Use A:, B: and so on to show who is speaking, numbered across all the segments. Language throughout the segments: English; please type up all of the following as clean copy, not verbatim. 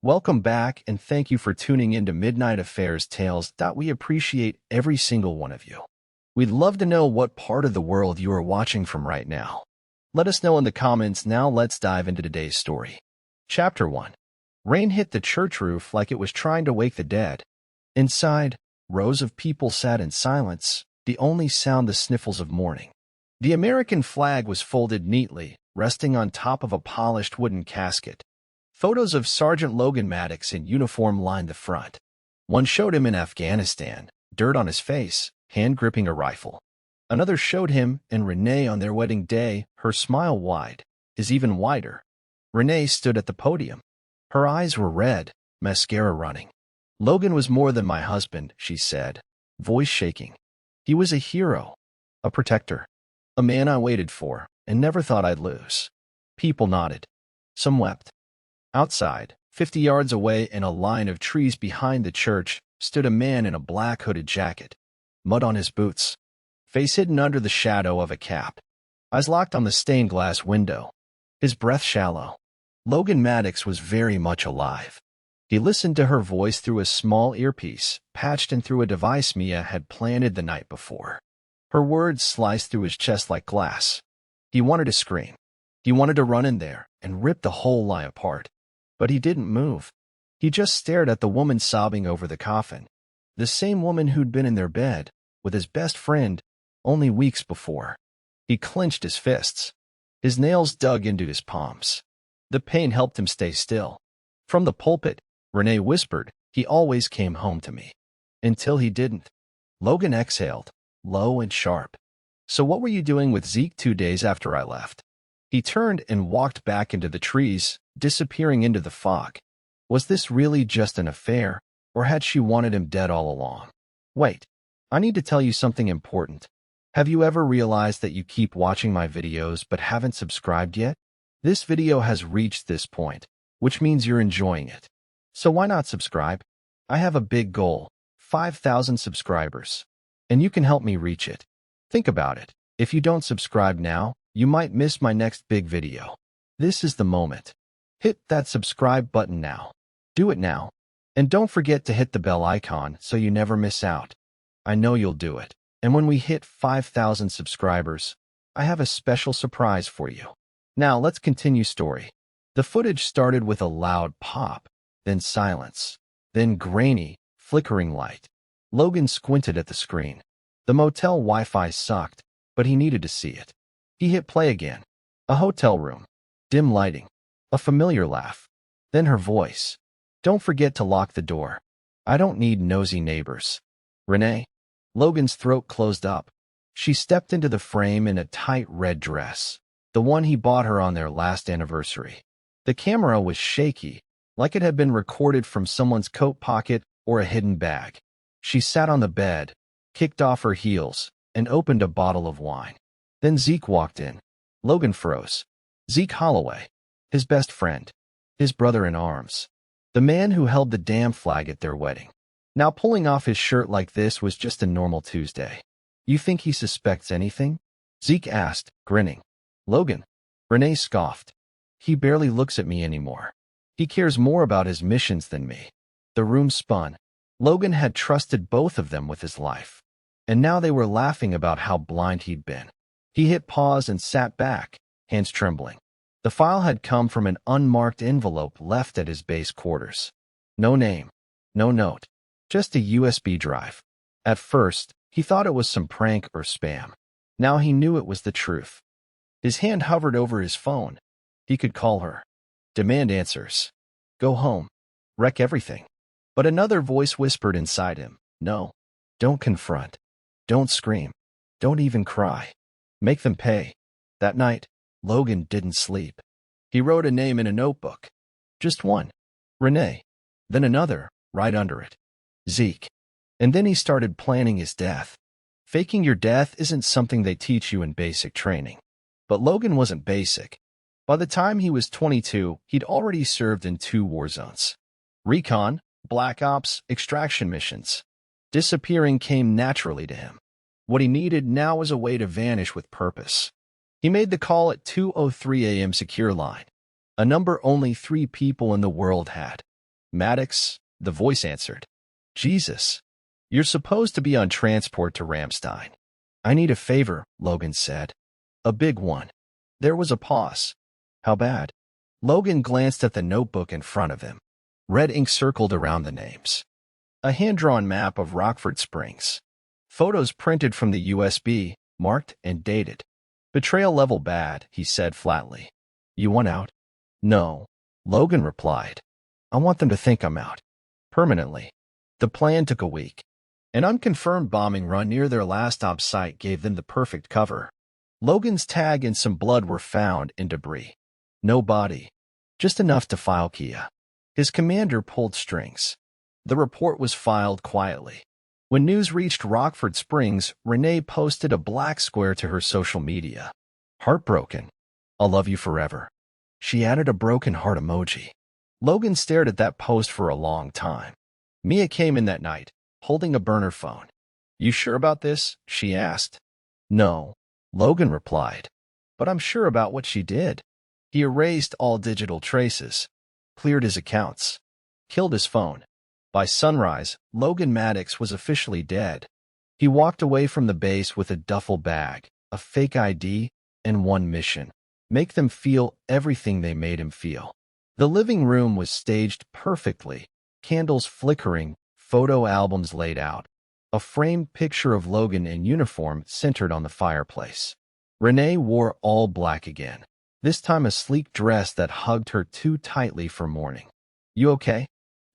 A: Welcome back, and thank you for tuning into Midnight Affairs Tales. We appreciate every single one of you. We'd love to know what part of the world you are watching from right now. Let us know in the comments. Now let's dive into today's story. Chapter 1. Rain hit the church roof like it was trying to wake the dead. Inside, rows of people sat in silence, the only sound the sniffles of mourning. The American flag was folded neatly, resting on top of a polished wooden casket. Photos of Sergeant Logan Maddox in uniform lined the front. One showed him in Afghanistan, dirt on his face, hand gripping a rifle. Another showed him and Renee on their wedding day, her smile wide, his even wider. Renee stood at the podium. Her eyes were red, mascara running. "Logan was more than my husband," she said, voice shaking. "He was a hero, a protector, a man I waited for and never thought I'd lose." People nodded. Some wept. Outside, 50 yards away in a line of trees behind the church, stood a man in a black hooded jacket, mud on his boots, face hidden under the shadow of a cap, eyes locked on the stained glass window, his breath shallow. Logan Maddox was very much alive. He listened to her voice through a small earpiece, patched in through a device Mia had planted the night before. Her words sliced through his chest like glass. He wanted to scream. He wanted to run in there and rip the whole lie apart. But he didn't move. He just stared at the woman sobbing over the coffin. The same woman who'd been in their bed with his best friend only weeks before. He clenched his fists. His nails dug into his palms. The pain helped him stay still. From the pulpit, Renee whispered, "He always came home to me." Until he didn't. Logan exhaled, low and sharp. "So what were you doing with Zeke 2 days after I left?" He turned and walked back into the trees, disappearing into the fog. Was this really just an affair, or had she wanted him dead all along? "Wait, I need to tell you something important. Have you ever realized that you keep watching my videos but haven't subscribed yet? This video has reached this point, which means you're enjoying it. So why not subscribe? I have a big goal, 5,000 subscribers, and you can help me reach it. Think about it. If you don't subscribe now, you might miss my next big video. This is the moment. Hit that subscribe button now. Do it now. And don't forget to hit the bell icon so you never miss out. I know you'll do it. And when we hit 5,000 subscribers, I have a special surprise for you. Now let's continue story. The footage started with a loud pop, then silence, then grainy, flickering light. Logan squinted at the screen. The motel Wi-Fi sucked, but he needed to see it. He hit play again. A hotel room. Dim lighting. A familiar laugh. Then her voice. "Don't forget to lock the door. I don't need nosy neighbors." "Renee?" Logan's throat closed up. She stepped into the frame in a tight red dress, the one he bought her on their last anniversary. The camera was shaky, like it had been recorded from someone's coat pocket or a hidden bag. She sat on the bed, kicked off her heels, and opened a bottle of wine. Then Zeke walked in. Logan froze. Zeke Holloway. His best friend. His brother in arms. The man who held the damn flag at their wedding. Now pulling off his shirt like this was just a normal Tuesday. "You think he suspects anything?" Zeke asked, grinning. "Logan." Renee scoffed. "He barely looks at me anymore. He cares more about his missions than me." The room spun. Logan had trusted both of them with his life. And now they were laughing about how blind he'd been. He hit pause and sat back, hands trembling. The file had come from an unmarked envelope left at his base quarters. No name, no note, just a USB drive. At first, he thought it was some prank or spam. Now he knew it was the truth. His hand hovered over his phone. He could call her. Demand answers. Go home. Wreck everything. But another voice whispered inside him, "No. Don't confront. Don't scream. Don't even cry. Make them pay." That night, Logan didn't sleep. He wrote a name in a notebook. Just one. Renee. Then another, right under it. Zeke. And then he started planning his death. Faking your death isn't something they teach you in basic training. But Logan wasn't basic. By the time he was 22, he'd already served in 2 war zones. Recon, Black Ops, extraction missions. Disappearing came naturally to him. What he needed now was a way to vanish with purpose. He made the call at 2:03 a.m. secure line, a number only 3 people in the world had. Maddox, the voice answered. Jesus. You're supposed to be on transport to Ramstein. I need a favor, Logan said. A big one. There was a pause. How bad? Logan glanced at the notebook in front of him. Red ink circled around the names. A hand-drawn map of Rockford Springs. Photos printed from the USB, marked and dated. Betrayal level bad, he said flatly. You want out? No, Logan replied. I want them to think I'm out. Permanently. The plan took a week. An unconfirmed bombing run near their last op site gave them the perfect cover. Logan's tag and some blood were found in debris. No body. Just enough to file Kia. His commander pulled strings. The report was filed quietly. When news reached Rockford Springs, Renee posted a black square to her social media. Heartbroken. I'll love you forever. She added a broken heart emoji. Logan stared at that post for a long time. Mia came in that night, holding a burner phone. You sure about this? She asked. No, Logan replied. But I'm sure about what she did. He erased all digital traces, cleared his accounts, killed his phone. By sunrise, Logan Maddox was officially dead. He walked away from the base with a duffel bag, a fake ID, and one mission: make them feel everything they made him feel. The living room was staged perfectly, candles flickering, photo albums laid out. A framed picture of Logan in uniform centered on the fireplace. Renee wore all black again, this time a sleek dress that hugged her too tightly for mourning. You okay?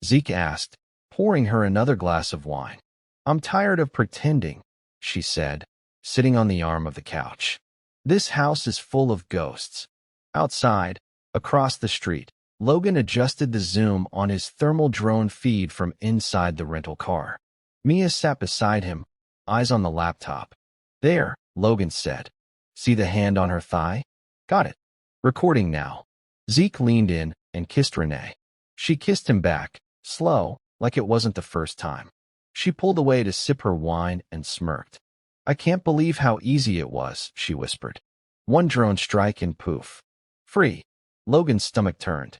A: Zeke asked, pouring her another glass of wine. I'm tired of pretending, she said, sitting on the arm of the couch. This house is full of ghosts. Outside, across the street, Logan adjusted the zoom on his thermal drone feed from inside the rental car. Mia sat beside him, eyes on the laptop. There, Logan said. See the hand on her thigh? Got it. Recording now. Zeke leaned in and kissed Renee. She kissed him back, slow, like it wasn't the first time. She pulled away to sip her wine and smirked. I can't believe how easy it was, she whispered. One drone strike and poof. Free. Logan's stomach turned.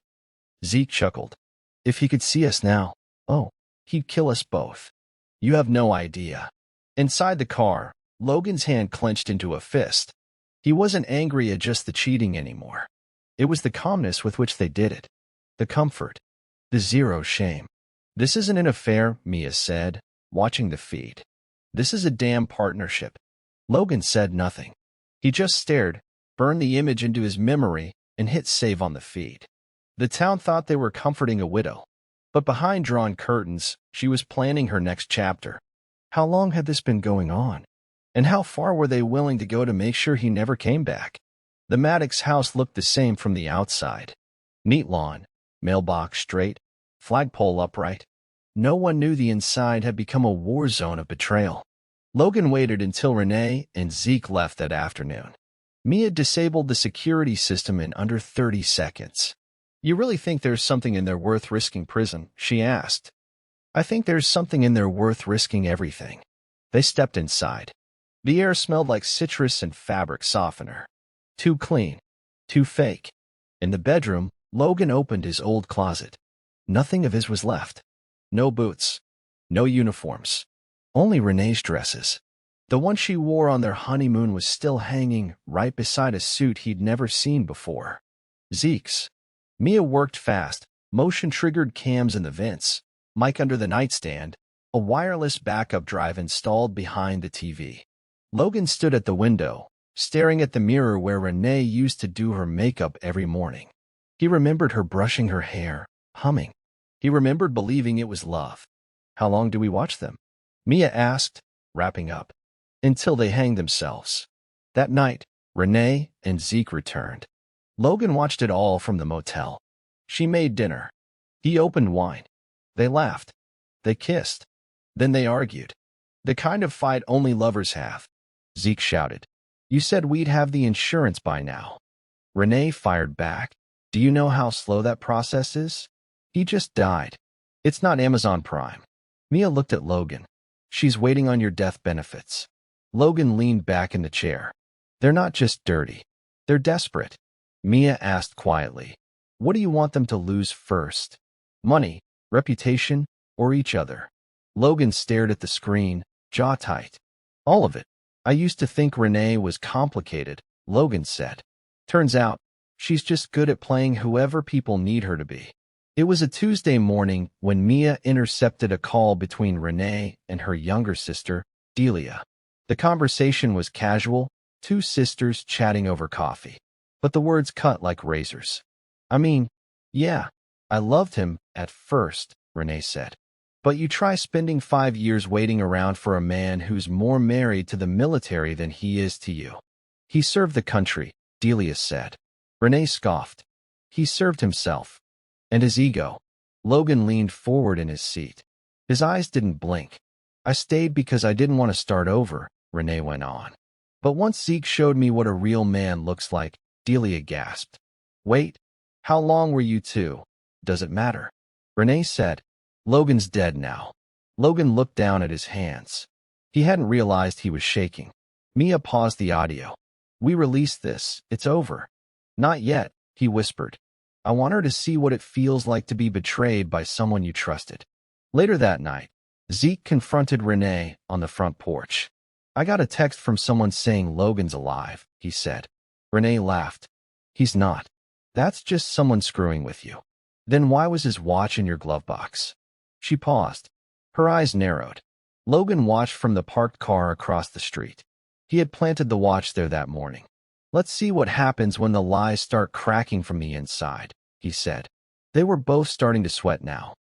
A: Zeke chuckled. If he could see us now, oh, he'd kill us both. You have no idea. Inside the car, Logan's hand clenched into a fist. He wasn't angry at just the cheating anymore. It was the calmness with which they did it. The comfort. The zero shame. This isn't an affair, Mia said, watching the feed. This is a damn partnership. Logan said nothing. He just stared, burned the image into his memory, and hit save on the feed. The town thought they were comforting a widow. But behind drawn curtains, she was planning her next chapter. How long had this been going on? And how far were they willing to go to make sure he never came back? The Maddox house looked the same from the outside. Neat lawn, mailbox straight, flagpole upright. No one knew the inside had become a war zone of betrayal. Logan waited until Renee and Zeke left that afternoon. Mia disabled the security system in under 30 seconds. You really think there's something in there worth risking prison? She asked. I think there's something in there worth risking everything. They stepped inside. The air smelled like citrus and fabric softener. Too clean. Too fake. In the bedroom, Logan opened his old closet. Nothing of his was left. No boots. No uniforms. Only Renee's dresses. The one she wore on their honeymoon was still hanging right beside a suit he'd never seen before. Zeke's. Mia worked fast, motion-triggered cams in the vents, mic under the nightstand, a wireless backup drive installed behind the TV. Logan stood at the window, staring at the mirror where Renee used to do her makeup every morning. He remembered her brushing her hair, humming. He remembered believing it was love. How long do we watch them? Mia asked, wrapping up. Until they hang themselves. That night, Renee and Zeke returned. Logan watched it all from the motel. She made dinner. He opened wine. They laughed. They kissed. Then they argued. The kind of fight only lovers have. Zeke shouted. You said we'd have the insurance by now. Renee fired back. Do you know how slow that process is? He just died. It's not Amazon Prime. Mia looked at Logan. She's waiting on your death benefits. Logan leaned back in the chair. They're not just dirty. They're desperate. Mia asked quietly. What do you want them to lose first? Money, reputation, or each other? Logan stared at the screen, jaw tight. All of it. I used to think Renee was complicated, Logan said. Turns out, she's just good at playing whoever people need her to be. It was a Tuesday morning when Mia intercepted a call between Renee and her younger sister, Delia. The conversation was casual, two sisters chatting over coffee. But the words cut like razors. I mean, yeah, I loved him at first, Renee said. But you try spending 5 years waiting around for a man who's more married to the military than he is to you. He served the country, Delia said. Renee scoffed. He served himself. And his ego. Logan leaned forward in his seat. His eyes didn't blink. I stayed because I didn't want to start over, Renee went on. But once Zeke showed me what a real man looks like, Delia gasped. Wait, how long were you two? Does it matter? Renee said. Logan's dead now. Logan looked down at his hands. He hadn't realized he was shaking. Mia paused the audio. We released this. It's over. Not yet, he whispered. I want her to see what it feels like to be betrayed by someone you trusted. Later that night, Zeke confronted Renee on the front porch. I got a text from someone saying Logan's alive, he said. Renee laughed. He's not. That's just someone screwing with you. Then why was his watch in your glove box? She paused. Her eyes narrowed. Logan watched from the parked car across the street. He had planted the watch there that morning. Let's see what happens when the lies start cracking from the inside, he said. They were both starting to sweat now.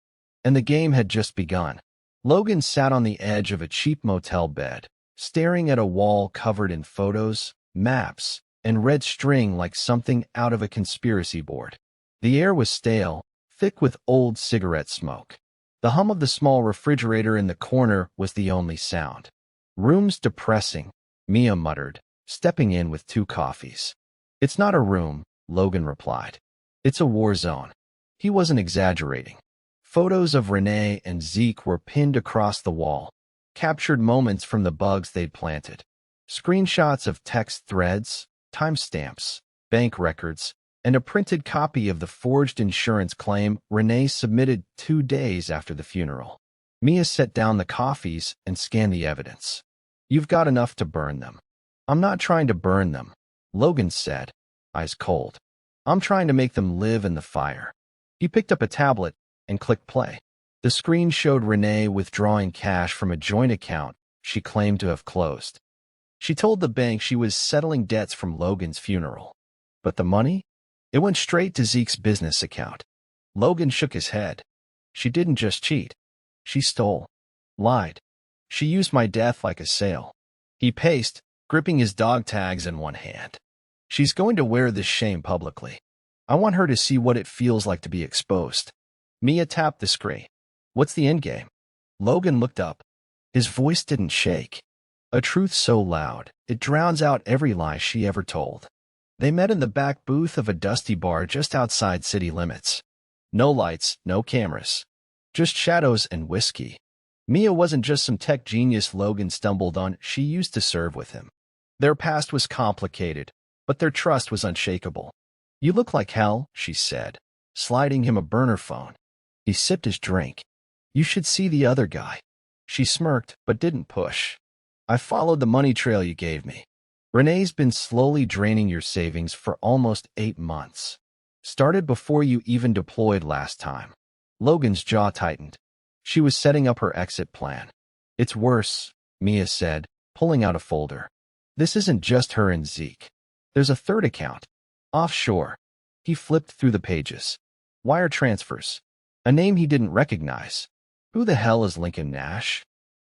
A: And the game had just begun. Logan sat on the edge of a cheap motel bed, staring at a wall covered in photos, maps, and red string like something out of a conspiracy board. The air was stale, thick with old cigarette smoke. The hum of the small refrigerator in the corner was the only sound. Room's depressing, Mia muttered, stepping in with 2 coffees. It's not a room, Logan replied. It's a war zone. He wasn't exaggerating. Photos of Renee and Zeke were pinned across the wall, captured moments from the bugs they'd planted. Screenshots of text threads, timestamps, bank records, and a printed copy of the forged insurance claim Renee submitted 2 days after the funeral. Mia set down the coffees and scanned the evidence. You've got enough to burn them. I'm not trying to burn them, Logan said, eyes cold. I'm trying to make them live in the fire. He picked up a tablet and clicked play. The screen showed Renee withdrawing cash from a joint account she claimed to have closed. She told the bank she was settling debts from Logan's funeral. But the money? It went straight to Zeke's business account. Logan shook his head. She didn't just cheat. She stole. Lied. She used my death like a sail. He paced, gripping his dog tags in one hand. She's going to wear this shame publicly. I want her to see what it feels like to be exposed. Mia tapped the screen. What's the endgame? Logan looked up. His voice didn't shake. A truth so loud, it drowns out every lie she ever told. They met in the back booth of a dusty bar just outside city limits. No lights, no cameras. Just shadows and whiskey. Mia wasn't just some tech genius Logan stumbled on, she used to serve with him. Their past was complicated, but their trust was unshakable. You look like hell, she said, sliding him a burner phone. He sipped his drink. You should see the other guy. She smirked, but didn't push. I followed the money trail you gave me. Renee's been slowly draining your savings for almost 8 months. Started before you even deployed last time. Logan's jaw tightened. She was setting up her exit plan. It's worse, Mia said, pulling out a folder. This isn't just her and Zeke. There's a third account. Offshore. He flipped through the pages. Wire transfers. A name he didn't recognize. Who the hell is Lincoln Nash?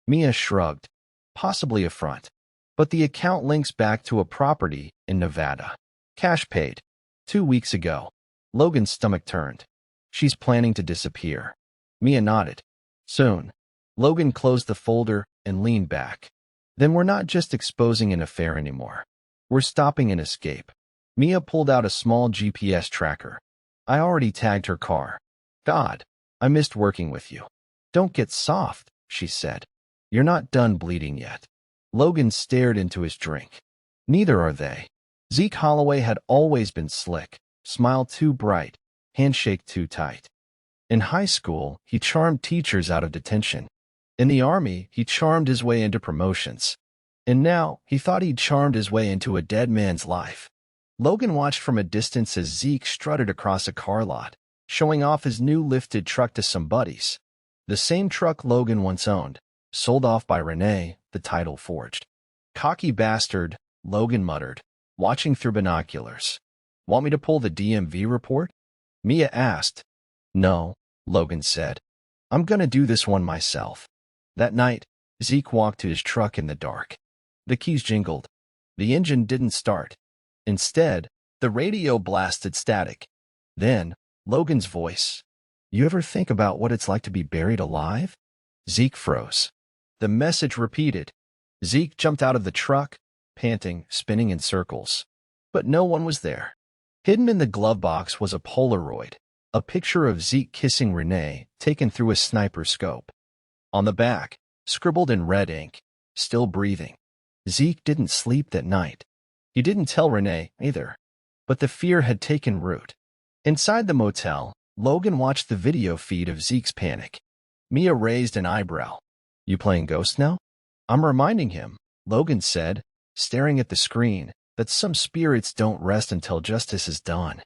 A: Mia shrugged. Possibly a front. But the account links back to a property in Nevada. Cash paid. 2 weeks ago. Logan's stomach turned. She's planning to disappear. Mia nodded. Soon. Logan closed the folder and leaned back. Then we're not just exposing an affair anymore. We're stopping an escape. Mia pulled out a small GPS tracker. I already tagged her car. God, I missed working with you. Don't get soft, she said. You're not done bleeding yet. Logan stared into his drink. Neither are they. Zeke Holloway had always been slick, smile too bright, handshake too tight. In high school, he charmed teachers out of detention. In the army, he charmed his way into promotions. And now, he thought he'd charmed his way into a dead man's life. Logan watched from a distance as Zeke strutted across a car lot, showing off his new lifted truck to some buddies. The same truck Logan once owned, sold off by Renee, the title forged. "Cocky bastard," Logan muttered, watching through binoculars. "Want me to pull the DMV report?" Mia asked. "No," Logan said. "I'm gonna do this one myself." That night, Zeke walked to his truck in the dark. The keys jingled. The engine didn't start. Instead, the radio blasted static. Then, Logan's voice. "You ever think about what it's like to be buried alive?" Zeke froze. The message repeated. Zeke jumped out of the truck, panting, spinning in circles. But no one was there. Hidden in the glove box was a Polaroid, a picture of Zeke kissing Renee, taken through a sniper scope. On the back, scribbled in red ink, "Still breathing." Zeke didn't sleep that night. He didn't tell Renee, either. But the fear had taken root. Inside the motel, Logan watched the video feed of Zeke's panic. Mia raised an eyebrow. "You playing Ghost now?" "I'm reminding him," Logan said, staring at the screen, "that some spirits don't rest until justice is done."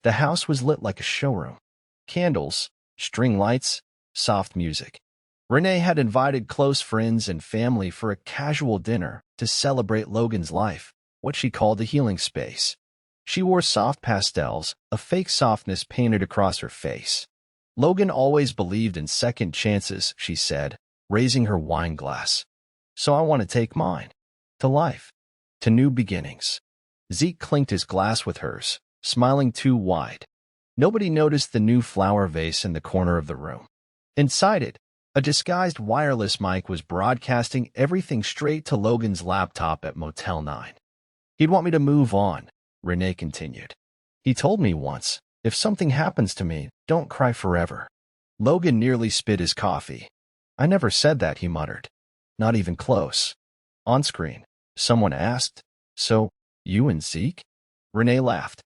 A: The house was lit like a showroom. Candles, string lights, soft music. Renee had invited close friends and family for a casual dinner to celebrate Logan's life, what she called the healing space. She wore soft pastels, a fake softness painted across her face. "Logan always believed in second chances," she said, raising her wine glass. "So I want to take mine. To life. To new beginnings." Zeke clinked his glass with hers, smiling too wide. Nobody noticed the new flower vase in the corner of the room. Inside it, a disguised wireless mic was broadcasting everything straight to Logan's laptop at Motel 9. "He'd want me to move on," Renee continued. "He told me once, if something happens to me, don't cry forever." Logan nearly spit his coffee. "I never said that," he muttered. "Not even close." On screen, someone asked, "So, you and Zeke?" Renee laughed.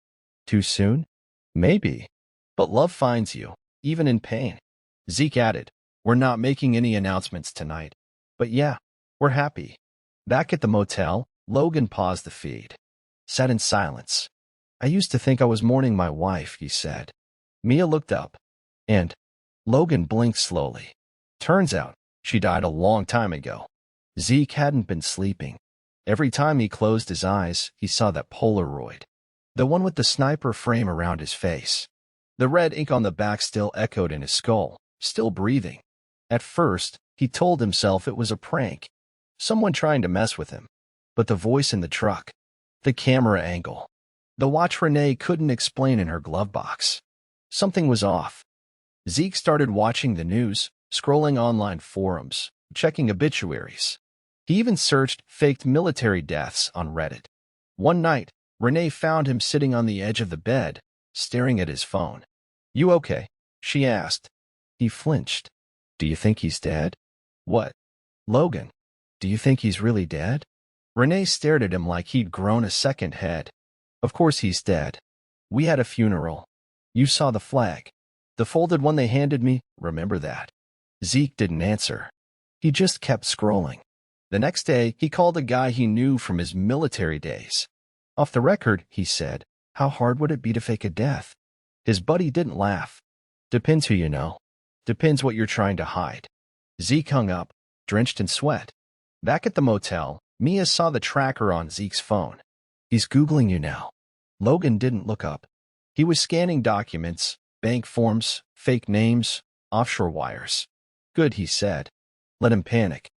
A: "Too soon?" "Maybe. But love finds you, even in pain." Zeke added, "We're not making any announcements tonight. But yeah, we're happy." Back at the motel, Logan paused the feed. Sat in silence. "I used to think I was mourning my wife," he said. Mia looked up. "And?" Logan blinked slowly. "Turns out, she died a long time ago." Zeke hadn't been sleeping. Every time he closed his eyes, he saw that Polaroid. The one with the sniper frame around his face. The red ink on the back still echoed in his skull, still breathing. At first, he told himself it was a prank. Someone trying to mess with him. But the voice in the truck, the camera angle, the watch Renee couldn't explain in her glove box. Something was off. Zeke started watching the news, scrolling online forums, checking obituaries. He even searched faked military deaths on Reddit. One night, Renee found him sitting on the edge of the bed, staring at his phone. "You okay?" she asked. He flinched. "Do you think he's dead?" "What?" "Logan. Do you think he's really dead?" Renee stared at him like he'd grown a second head. "Of course he's dead. We had a funeral. You saw the flag. The folded one they handed me, remember that?" Zeke didn't answer. He just kept scrolling. The next day, he called a guy he knew from his military days. "Off the record," he said, "how hard would it be to fake a death?" His buddy didn't laugh. "Depends who you know. Depends what you're trying to hide." Zeke hung up, drenched in sweat. Back at the motel, Mia saw the tracker on Zeke's phone. "He's Googling you now." Logan didn't look up. He was scanning documents, bank forms, fake names, offshore wires. "Good," he said. "Let him panic.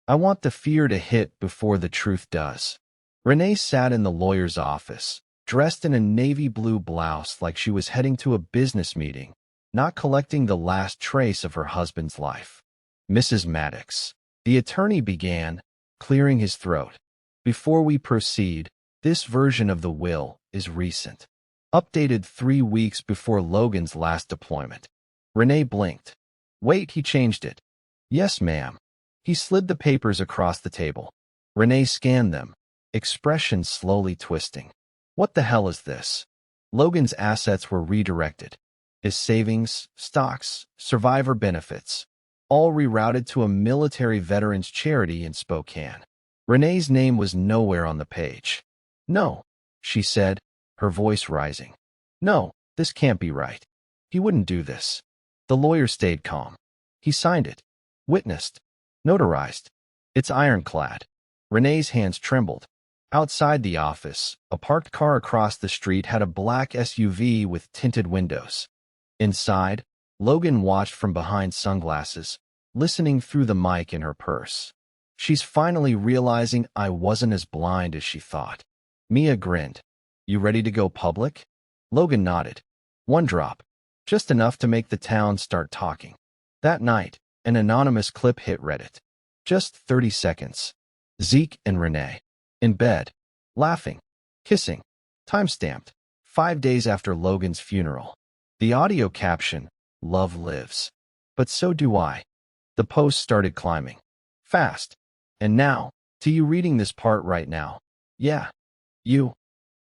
A: I want the fear to hit before the truth does." Renee sat in the lawyer's office, dressed in a navy blue blouse like she was heading to a business meeting, not collecting the last trace of her husband's life. "Mrs. Maddox," the attorney began, clearing his throat. "Before we proceed, this version of the will is recent. Updated 3 weeks before Logan's last deployment." Renee blinked. "Wait, he changed it." "Yes, ma'am." He slid the papers across the table. Renee scanned them, expression slowly twisting. "What the hell is this?" Logan's assets were redirected. his savings, stocks, survivor benefits, all rerouted to a military veterans charity in Spokane. Renee's name was nowhere on the page. "No," she said, her voice rising. "No, this can't be right. He wouldn't do this." The lawyer stayed calm. "He signed it. Witnessed. Notarized. It's ironclad." Renee's hands trembled. Outside the office, a parked car across the street had a black SUV with tinted windows. Inside, Logan watched from behind sunglasses, listening through the mic in her purse. "She's finally realizing I wasn't as blind as she thought." Mia grinned. "You ready to go public?" Logan nodded. "One drop. Just enough to make the town start talking." That night, an anonymous clip hit Reddit. Just 30 seconds. Zeke and Renee. In bed. Laughing. Kissing. Timestamped. 5 days after Logan's funeral. The audio caption, "Love lives. But so do I." The post started climbing. Fast. And now, to you reading this part right now. Yeah. You.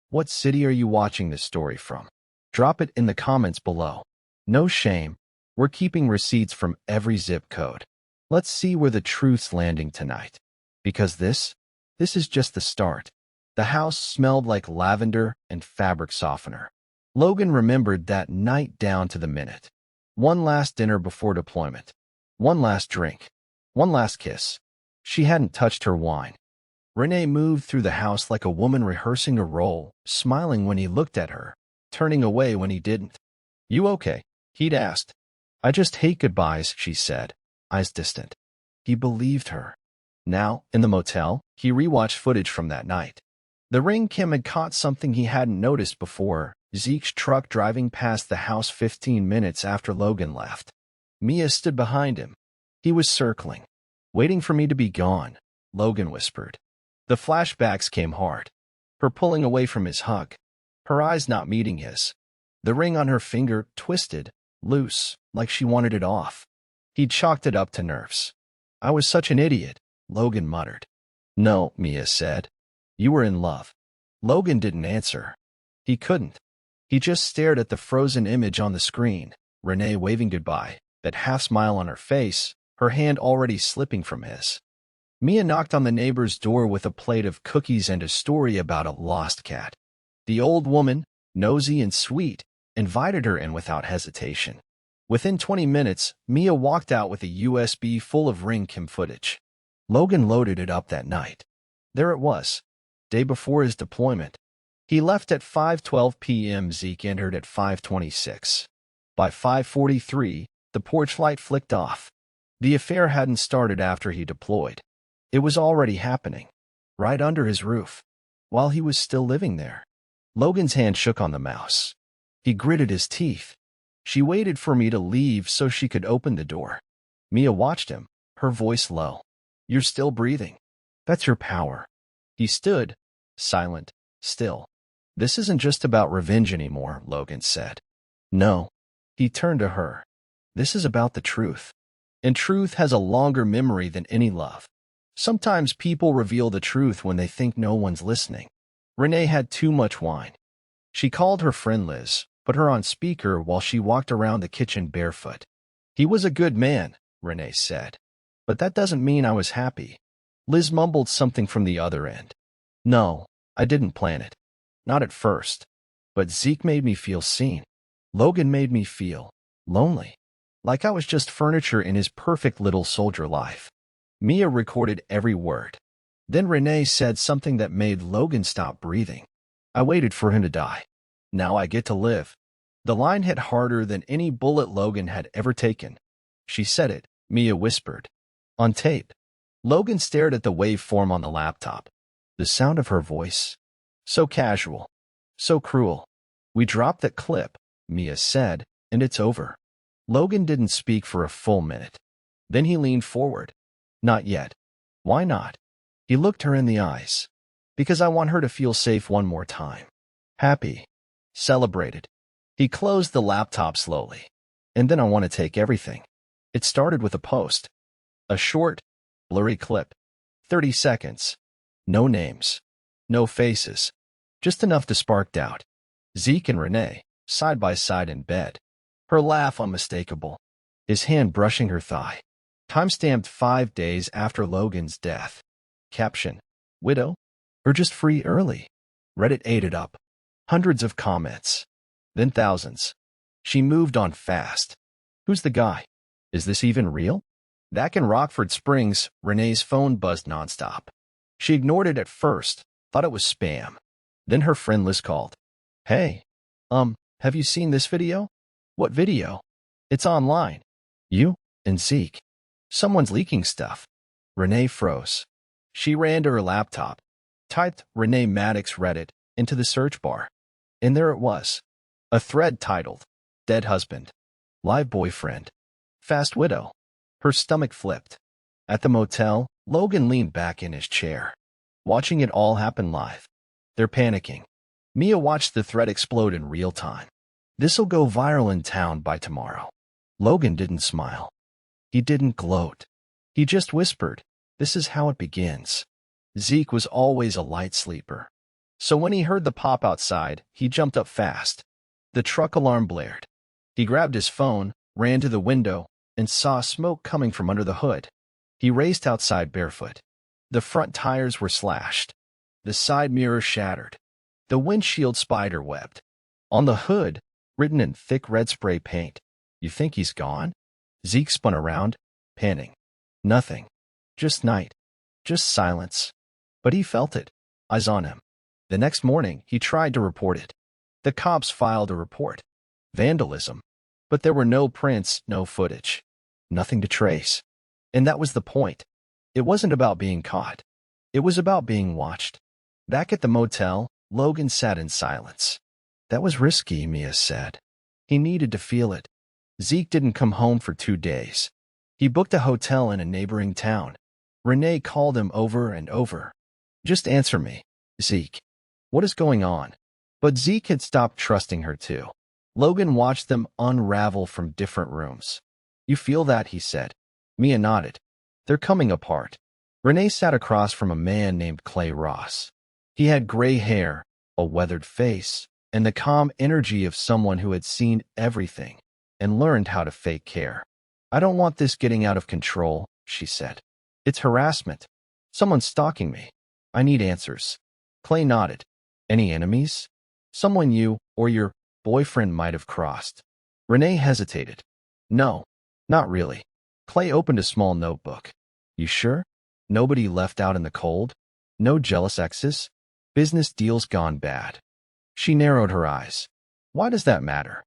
A: What city are you watching this story from? Drop it in the comments below. No shame. We're keeping receipts from every zip code. Let's see where the truth's landing tonight. Because this is just the start. The house smelled like lavender and fabric softener. Logan remembered that night down to the minute. One last dinner before deployment. One last drink. One last kiss. She hadn't touched her wine. Renee moved through the house like a woman rehearsing a role, smiling when he looked at her, turning away when he didn't. "You okay?" he'd asked. "I just hate goodbyes," she said, eyes distant. He believed her. Now, in the motel, he rewatched footage from that night. The ring cam had caught something he hadn't noticed before: Zeke's truck driving past the house 15 minutes after Logan left. Mia stood behind him. He was circling. "Waiting for me to be gone," Logan whispered. The flashbacks came hard. Her pulling away from his hug. Her eyes not meeting his. The ring on her finger twisted, loose, like she wanted it off. He'd chalked it up to nerves. "I was such an idiot," Logan muttered. "No," Mia said. "You were in love." Logan didn't answer. He couldn't. He just stared at the frozen image on the screen, Renee waving goodbye, that half smile on her face, her hand already slipping from his. Mia knocked on the neighbor's door with a plate of cookies and a story about a lost cat. The old woman, nosy and sweet, invited her in without hesitation. Within 20 minutes, Mia walked out with a USB full of ring cam footage. Logan loaded it up that night. There it was, day before his deployment. He left at 5:12 p.m. Zeke entered at 5:26. By 5:43, the porch light flicked off. The affair hadn't started after he deployed. It was already happening, right under his roof, while he was still living there. Logan's hand shook on the mouse. He gritted his teeth. She waited for me to leave so she could open the door. Mia watched him, her voice low. "You're still breathing. That's your power." He stood, silent, still. "This isn't just about revenge anymore," Logan said. "No." He turned to her. "This is about the truth. And truth has a longer memory than any love. Sometimes people reveal the truth when they think no one's listening." Renee had too much wine. She called her friend Liz, put her on speaker while she walked around the kitchen barefoot. "He was a good man," Renee said. "But that doesn't mean I was happy." Liz mumbled something from the other end. "No, I didn't plan it. Not at first. But Zeke made me feel seen. Logan made me feel lonely. Like I was just furniture in his perfect little soldier life." Mia recorded every word. Then Renee said something that made Logan stop breathing. "I waited for him to die. Now I get to live." The line hit harder than any bullet Logan had ever taken. "She said it," Mia whispered. "On tape." Logan stared at the waveform on the laptop. The sound of her voice. So casual. So cruel. "We dropped that clip," Mia said, "and it's over." Logan didn't speak for a full minute. Then he leaned forward. "Not yet." "Why not?" He looked her in the eyes. "Because I want her to feel safe one more time. Happy. Celebrated." He closed the laptop slowly. "And then I want to take everything." It started with a post. A short, blurry clip. 30 seconds. No names. No faces. Just enough to spark doubt. Zeke and Renee, side by side in bed. Her laugh unmistakable, his hand brushing her thigh. Timestamped 5 days after Logan's death. Caption: Widow? Or just free early? Reddit ate it up. Hundreds of comments. Then thousands. She moved on fast. Who's the guy? Is this even real? Back in Rockford Springs, Renee's phone buzzed nonstop. She ignored it at first, thought it was spam. Then her friend Liz called. Hey, have you seen this video? What video? It's online. You and Zeke. Someone's leaking stuff. Renee froze. She ran to her laptop, typed Renee Maddox Reddit into the search bar. And there it was. A thread titled, Dead Husband. Live Boyfriend. Fast Widow. Her stomach flipped. At the motel, Logan leaned back in his chair, watching it all happen live. They're panicking. Mia watched the thread explode in real time. This'll go viral in town by tomorrow. Logan didn't smile. He didn't gloat. He just whispered, this is how it begins. Zeke was always a light sleeper. So when he heard the pop outside, he jumped up fast. The truck alarm blared. He grabbed his phone, ran to the window, and saw smoke coming from under the hood. He raced outside barefoot. The front tires were slashed. The side mirror shattered. The windshield spider-webbed. On the hood, written in thick red spray paint, "You think he's gone?" Zeke spun around, panting. Nothing. Just night. Just silence. But he felt it. Eyes on him. The next morning, he tried to report it. The cops filed a report. Vandalism. But there were no prints, no footage. Nothing to trace. And that was the point. It wasn't about being caught. It was about being watched. Back at the motel, Logan sat in silence. That was risky, Mia said. He needed to feel it. Zeke didn't come home for 2 days. He booked a hotel in a neighboring town. Renee called him over and over. Just answer me, Zeke. What is going on? But Zeke had stopped trusting her too. Logan watched them unravel from different rooms. You feel that, he said. Mia nodded. They're coming apart. Renee sat across from a man named Clay Ross. He had gray hair, a weathered face, and the calm energy of someone who had seen everything and learned how to fake care. I don't want this getting out of control, she said. It's harassment. Someone's stalking me. I need answers. Clay nodded. Any enemies? Someone you or your boyfriend might have crossed. Renee hesitated. No, not really. Clay opened a small notebook. You sure? Nobody left out in the cold? No jealous exes? Business deals gone bad. She narrowed her eyes. Why does that matter?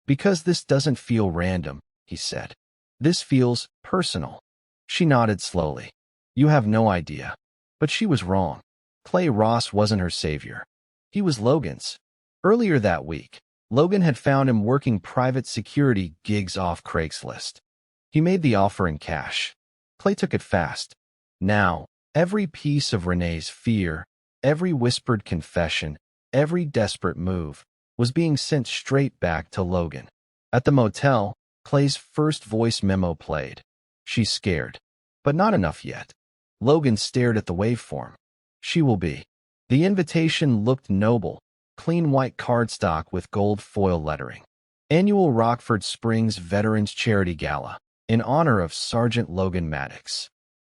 A: Because this doesn't feel random, he said. This feels personal. She nodded slowly. You have no idea. But she was wrong. Clay Ross wasn't her savior. He was Logan's. Earlier that week, Logan had found him working private security gigs off Craigslist. He made the offer in cash. Clay took it fast. Now, every piece of Renee's fear, every whispered confession, every desperate move, was being sent straight back to Logan. At the motel, Clay's first voice memo played. She's scared. But not enough yet. Logan stared at the waveform. She will be. The invitation looked noble, clean white cardstock with gold foil lettering. Annual Rockford Springs Veterans Charity Gala, in honor of Sergeant Logan Maddox.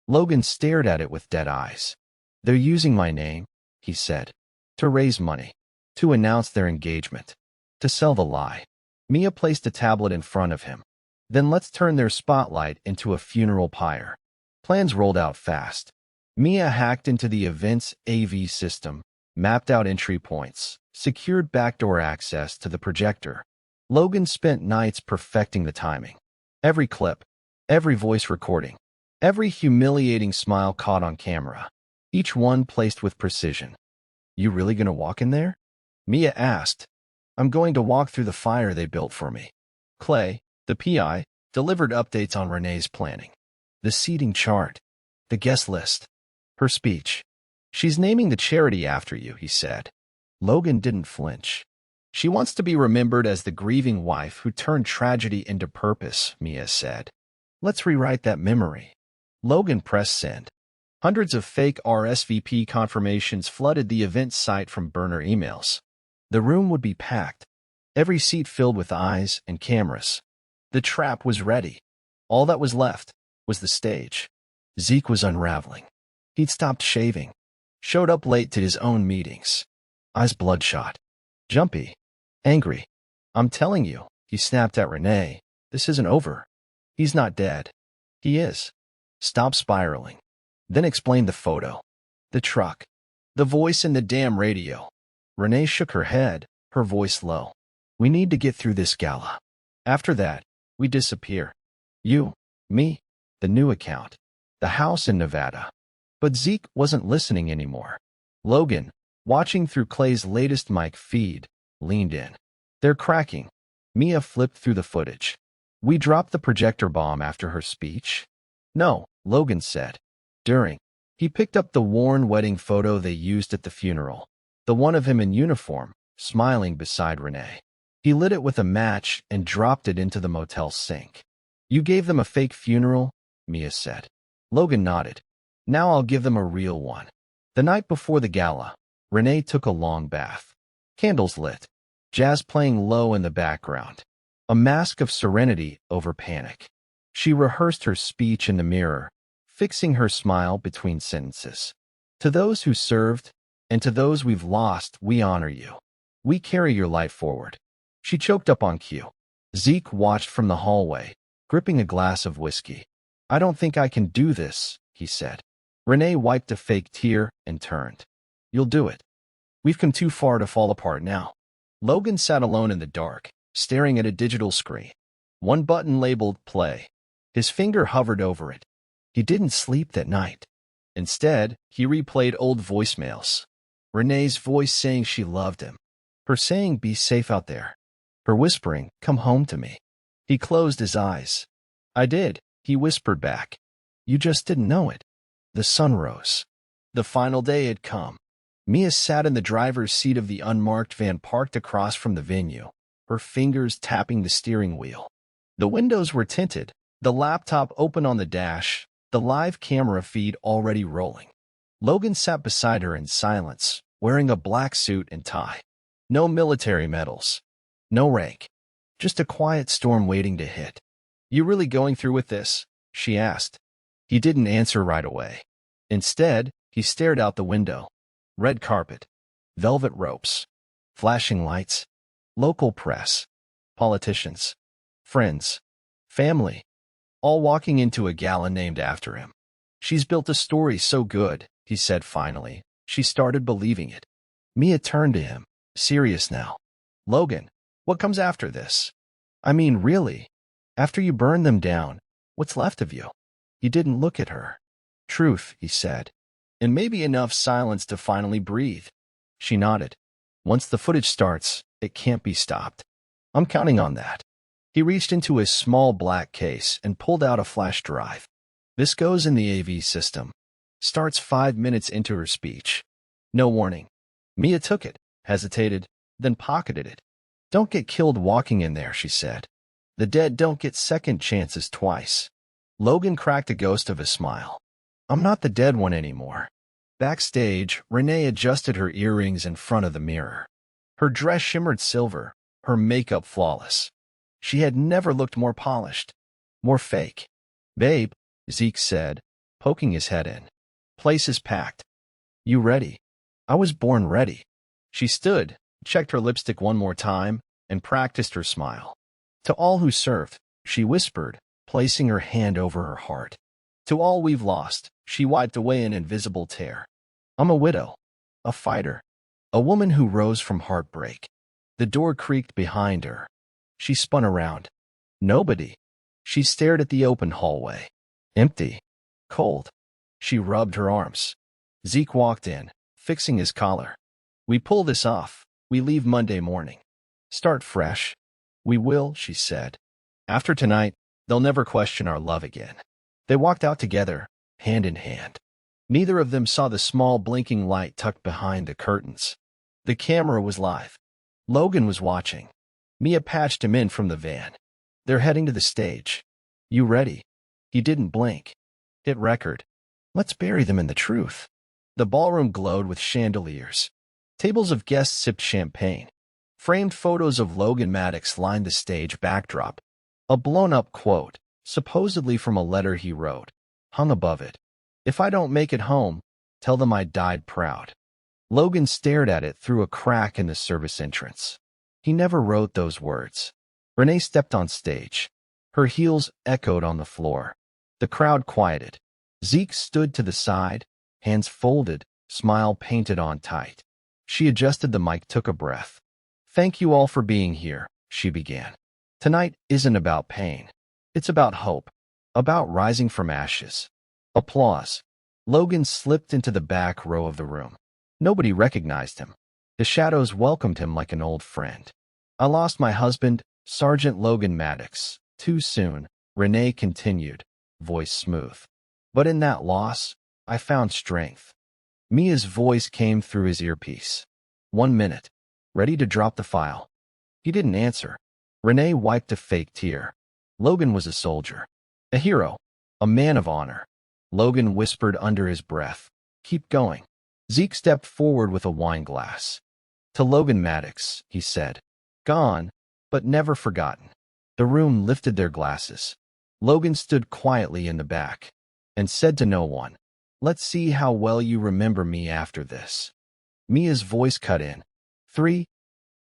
A: Logan stared at it with dead eyes. They're using my name, he said, to raise money, to announce their engagement, to sell the lie. Mia placed a tablet in front of him. Then let's turn their spotlight into a funeral pyre. Plans rolled out fast. Mia hacked into the event's AV system, mapped out entry points, secured backdoor access to the projector. Logan spent nights perfecting the timing. Every clip, every voice recording, every humiliating smile caught on camera, each one placed with precision. You really gonna walk in there? Mia asked. I'm going to walk through the fire they built for me. Clay, the PI, delivered updates on Renee's planning. The seating chart, the guest list, her speech. She's naming the charity after you, he said. Logan didn't flinch. She wants to be remembered as the grieving wife who turned tragedy into purpose, Mia said. Let's rewrite that memory. Logan pressed send. Hundreds of fake RSVP confirmations flooded the event site from burner emails. The room would be packed. every seat filled with eyes and cameras. The trap was ready. All that was left was the stage. Zeke was unraveling. He'd stopped shaving, showed up late to his own meetings, eyes bloodshot, jumpy, angry. "I'm telling you," he snapped at Renee, "this isn't over. He's not dead. He is." Stop spiraling. Then explain the photo, the truck, the voice in the damn radio. Renee shook her head, her voice low. "We need to get through this gala. After that, we disappear. You, me, the new account, the house in Nevada." But Zeke wasn't listening anymore. Logan, watching through Clay's latest mic feed, leaned in. "They're cracking." Mia flipped through the footage. "We dropped the projector bomb after her speech?" "No," Logan said. "During." He picked up the worn wedding photo they used at the funeral, the one of him in uniform, smiling beside Renee. He lit it with a match and dropped it into the motel sink. "You gave them a fake funeral?" Mia said. Logan nodded. "Now I'll give them a real one." The night before the gala, Renee took a long bath. Candles lit, jazz playing low in the background, a mask of serenity over panic. She rehearsed her speech in the mirror, fixing her smile between sentences. "To those who served, and to those we've lost, we honor you. We carry your light forward." She choked up on cue. Zeke watched from the hallway, gripping a glass of whiskey. "I don't think I can do this," he said. Renee wiped a fake tear and turned. "You'll do it. We've come too far to fall apart now." Logan sat alone in the dark, staring at a digital screen. One button labeled play. His finger hovered over it. He didn't sleep that night. Instead, he replayed old voicemails. Renee's voice saying she loved him. Her saying, "Be safe out there." Her whispering, "Come home to me." He closed his eyes. "I did," he whispered back. "You just didn't know it." The sun rose. The final day had come. Mia sat in the driver's seat of the unmarked van parked across from the venue, her fingers tapping the steering wheel. The windows were tinted, the laptop open on the dash, the live camera feed already rolling. Logan sat beside her in silence, wearing a black suit and tie. No military medals. No rank. Just a quiet storm waiting to hit. "You really going through with this?" she asked. He didn't answer right away. Instead, he stared out the window. Red carpet, velvet ropes, flashing lights, local press, politicians, friends, family, all walking into a gala named after him. "She's built a story so good," he said finally. She started believing it. Mia turned to him, serious now. "Logan, what comes after this? I mean, really, after you burn them down, what's left of you?" He didn't look at her. "Truth," he said, "and maybe enough silence to finally breathe." She nodded. "Once the footage starts, it can't be stopped. I'm counting on that." He reached into his small black case and pulled out a flash drive. "This goes in the AV system." Starts 5 minutes into her speech. No warning. Mia took it, hesitated, then pocketed it. "Don't get killed walking in there," she said. "The dead don't get second chances twice." Logan cracked a ghost of a smile. "I'm not the dead one anymore." Backstage, Renee adjusted her earrings in front of the mirror. Her dress shimmered silver, her makeup flawless. She had never looked more polished, more fake. "Babe," Zeke said, poking his head in. "Place is packed. You ready?" "I was born ready." She stood, checked her lipstick one more time, and practiced her smile. "To all who served," she whispered, placing her hand over her heart. "To all we've lost," she wiped away an invisible tear. "I'm a widow, a fighter, a woman who rose from heartbreak." The door creaked behind her. She spun around. Nobody. She stared at the open hallway. Empty. Cold. She rubbed her arms. Zeke walked in, fixing his collar. "We pull this off. We leave Monday morning. Start fresh." "We will," she said. "After tonight, they'll never question our love again." They walked out together, hand in hand. Neither of them saw the small blinking light tucked behind the curtains. The camera was live. Logan was watching. Mia patched him in from the van. "They're heading to the stage. You ready?" He didn't blink. "Hit record. Let's bury them in the truth." The ballroom glowed with chandeliers. Tables of guests sipped champagne. Framed photos of Logan Maddox lined the stage backdrop. A blown-up quote, supposedly from a letter he wrote, hung above it. "If I don't make it home, tell them I died proud." Logan stared at it through a crack in the service entrance. He never wrote those words. Renee stepped on stage. Her heels echoed on the floor. The crowd quieted. Zeke stood to the side, hands folded, smile painted on tight. She adjusted the mic, took a breath. "Thank you all for being here," she began. "Tonight isn't about pain. It's about hope. About rising from ashes." Applause. Logan slipped into the back row of the room. Nobody recognized him. The shadows welcomed him like an old friend. "I lost my husband, Sergeant Logan Maddox, too soon," Renee continued, voice smooth. "But in that loss, I found strength." Mia's voice came through his earpiece. "1 minute. Ready to drop the file?" He didn't answer. Renee wiped a fake tear. Logan was a soldier. A hero. A man of honor. Logan whispered under his breath, "Keep going." Zeke stepped forward with a wine glass. "To Logan Maddox," he said. "Gone, but never forgotten." The room lifted their glasses. Logan stood quietly in the back and said to no one, "Let's see how well you remember me after this." Mia's voice cut in. 3,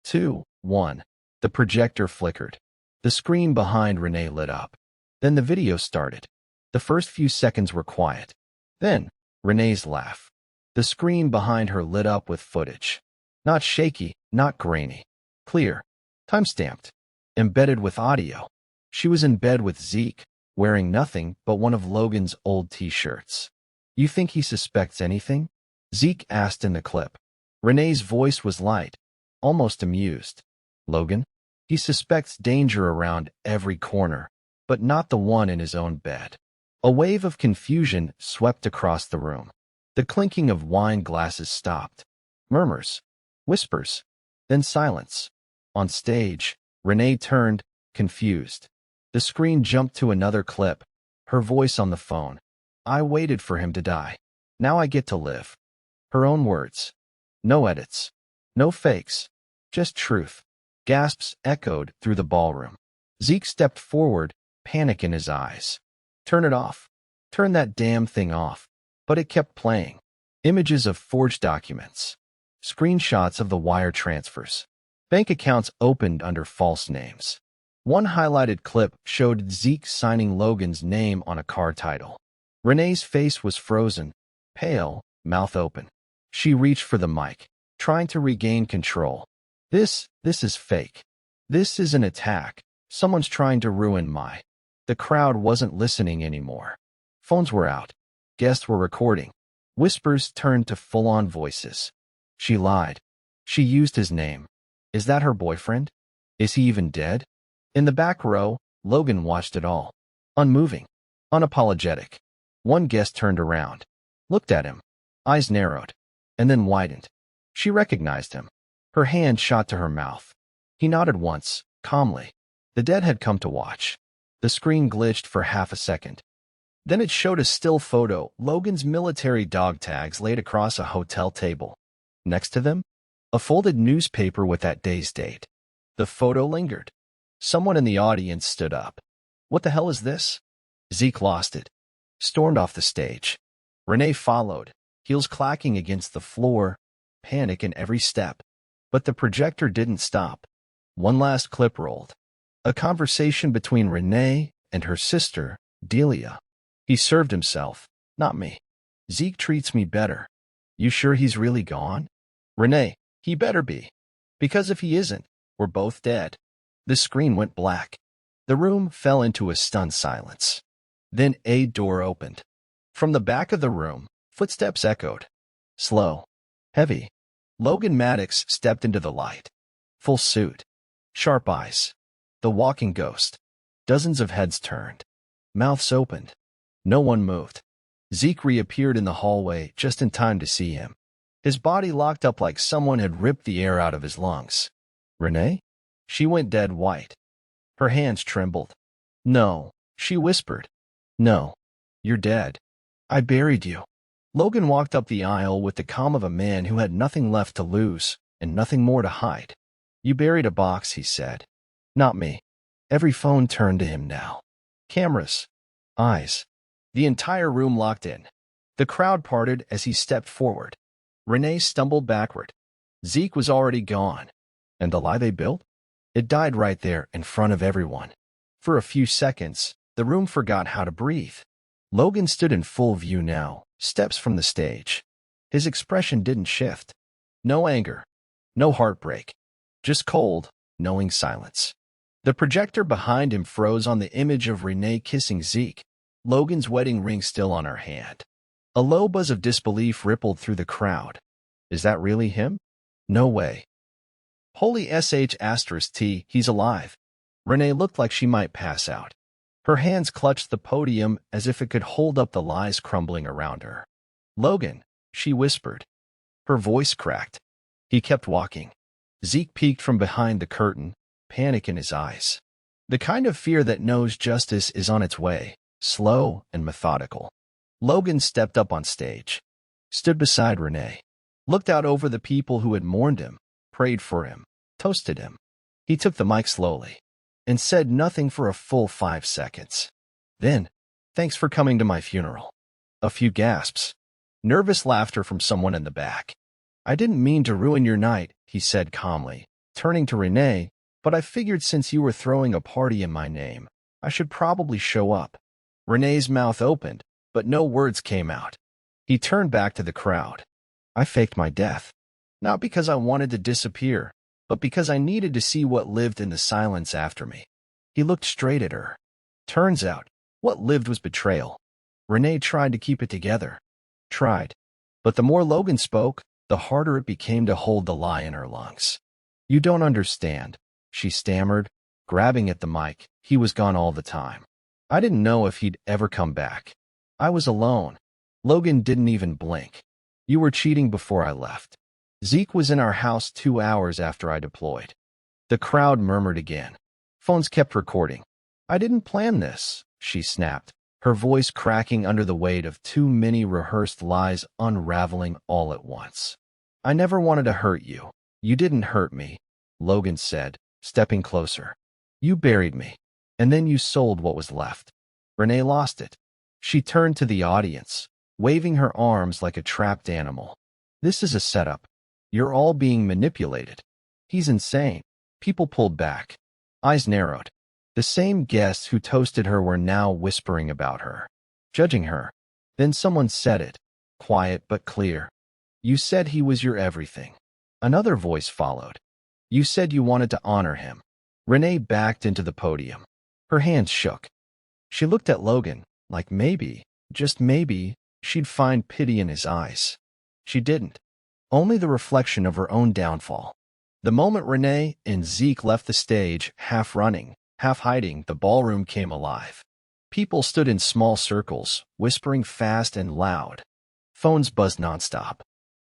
A: 2, 1. The projector flickered. The screen behind Renee lit up. Then the video started. The first few seconds were quiet. Then, Renee's laugh. The screen behind her lit up with footage. Not shaky, not grainy. Clear. Time-stamped. Embedded with audio. She was in bed with Zeke, wearing nothing but one of Logan's old t-shirts. "You think he suspects anything?" Zeke asked in the clip. Renee's voice was light, almost amused. "Logan? He suspects danger around every corner, but not the one in his own bed." A wave of confusion swept across the room. The clinking of wine glasses stopped. Murmurs. Whispers. Then silence. On stage, Renee turned, confused. The screen jumped to another clip, her voice on the phone. "I waited for him to die. Now I get to live." Her own words. No edits. No fakes. Just truth. Gasps echoed through the ballroom. Zeke stepped forward, panic in his eyes. "Turn it off. Turn that damn thing off." But it kept playing. Images of forged documents. Screenshots of the wire transfers. Bank accounts opened under false names. One highlighted clip showed Zeke signing Logan's name on a car title. Renee's face was frozen, pale, mouth open. She reached for the mic, trying to regain control. This is fake. This is an attack. Someone's trying to ruin my..." The crowd wasn't listening anymore. Phones were out. Guests were recording. Whispers turned to full-on voices. She lied. She used his name. Is that her boyfriend? Is he even dead? In the back row, Logan watched it all. Unmoving. Unapologetic. One guest turned around. Looked at him. Eyes narrowed. And then widened. She recognized him. Her hand shot to her mouth. He nodded once, calmly. The dead had come to watch. The screen glitched for half a second. Then it showed a still photo, Logan's military dog tags laid across a hotel table. Next to them, a folded newspaper with that day's date. The photo lingered. Someone in the audience stood up. "What the hell is this?" Zeke lost it. Stormed off the stage. Renee followed, heels clacking against the floor, panic in every step. But the projector didn't stop. One last clip rolled. A conversation between Renee and her sister, Delia. "He served himself, not me. Zeke treats me better. You sure he's really gone?" "Renee, he better be. Because if he isn't, we're both dead." The screen went black. The room fell into a stunned silence. Then a door opened. From the back of the room, footsteps echoed. Slow. Heavy. Logan Maddox stepped into the light. Full suit. Sharp eyes. The walking ghost. Dozens of heads turned. Mouths opened. No one moved. Zeke reappeared in the hallway just in time to see him. His body locked up like someone had ripped the air out of his lungs. "Renee?" She went dead white. Her hands trembled. "No," she whispered. "No. You're dead. I buried you." Logan walked up the aisle with the calm of a man who had nothing left to lose and nothing more to hide. You buried a box, he said. Not me. Every phone turned to him now. Cameras. Eyes. The entire room locked in. The crowd parted as he stepped forward. Renee stumbled backward. Zeke was already gone. And the lie they built? It died right there in front of everyone. For a few seconds, the room forgot how to breathe. Logan stood in full view now, steps from the stage. His expression didn't shift. No anger. No heartbreak. Just cold, knowing silence. The projector behind him froze on the image of Renee kissing Zeke, Logan's wedding ring still on her hand. A low buzz of disbelief rippled through the crowd. Is that really him? No way. Holy sh*t, he's alive. Renee looked like she might pass out. Her hands clutched the podium as if it could hold up the lies crumbling around her. Logan, she whispered. Her voice cracked. He kept walking. Zeke peeked from behind the curtain, panic in his eyes. The kind of fear that knows justice is on its way, slow and methodical. Logan stepped up on stage, stood beside Renee, looked out over the people who had mourned him, prayed for him, toasted him. He took the mic slowly and said nothing for a full 5 seconds. Then, thanks for coming to my funeral. A few gasps. Nervous laughter from someone in the back. I didn't mean to ruin your night, he said calmly, turning to Renee, but I figured since you were throwing a party in my name, I should probably show up. Renee's mouth opened, but no words came out. He turned back to the crowd. I faked my death. Not because I wanted to disappear, but because I needed to see what lived in the silence after me. He looked straight at her. Turns out, what lived was betrayal. Renee tried to keep it together. Tried. But the more Logan spoke, the harder it became to hold the lie in her lungs. You don't understand, she stammered, grabbing at the mic. He was gone all the time. I didn't know if he'd ever come back. I was alone. Logan didn't even blink. You were cheating before I left. Zeke was in our house 2 hours after I deployed. The crowd murmured again. Phones kept recording. I didn't plan this, she snapped, her voice cracking under the weight of too many rehearsed lies unraveling all at once. I never wanted to hurt you. You didn't hurt me, Logan said, stepping closer. You buried me, and then you sold what was left. Renee lost it. She turned to the audience, waving her arms like a trapped animal. This is a setup. You're all being manipulated. He's insane. People pulled back. Eyes narrowed. The same guests who toasted her were now whispering about her, judging her. Then someone said it, quiet but clear. You said he was your everything. Another voice followed. You said you wanted to honor him. Renee backed into the podium. Her hands shook. She looked at Logan, like maybe, just maybe, she'd find pity in his eyes. She didn't. Only the reflection of her own downfall. The moment Renee and Zeke left the stage, half running, half hiding, the ballroom came alive. People stood in small circles, whispering fast and loud. Phones buzzed nonstop.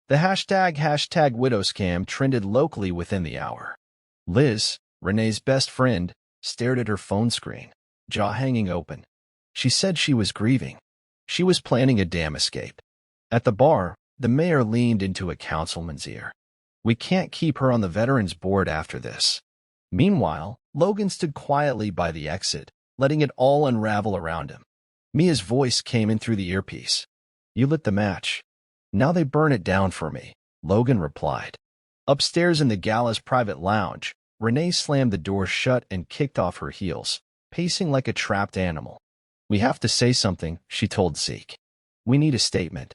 A: The hashtag #widowscam trended locally within the hour. Liz, Renee's best friend, stared at her phone screen, jaw hanging open. She said she was grieving. She was planning a damn escape. At the bar, the mayor leaned into a councilman's ear. We can't keep her on the veterans board after this. Meanwhile, Logan stood quietly by the exit, letting it all unravel around him. Mia's voice came in through the earpiece. You lit the match. Now they burn it down for me, Logan replied. Upstairs in the gala's private lounge, Renee slammed the door shut and kicked off her heels, pacing like a trapped animal. We have to say something, she told Zeke. We need a statement.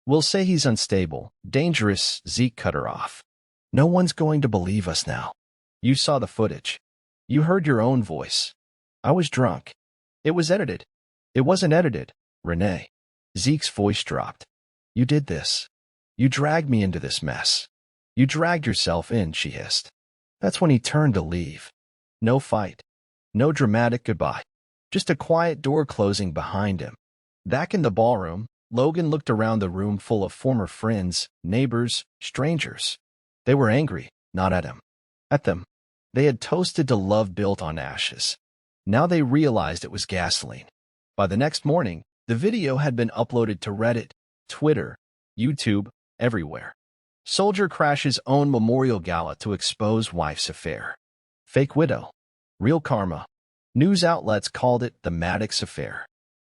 A: We'll say he's unstable, dangerous, Zeke cut her off. No one's going to believe us now. You saw the footage. You heard your own voice. I was drunk. It was edited. It wasn't edited, Renee. Zeke's voice dropped. You did this. You dragged me into this mess. You dragged yourself in, she hissed. That's when he turned to leave. No fight. No dramatic goodbye. Just a quiet door closing behind him. Back in the ballroom, Logan looked around the room full of former friends, neighbors, strangers. They were angry, not at him. At them. They had toasted to love built on ashes. Now they realized it was gasoline. By the next morning, the video had been uploaded to Reddit, Twitter, YouTube, everywhere. Soldier crashes own memorial gala to expose wife's affair. Fake widow. Real karma. News outlets called it the Maddox affair.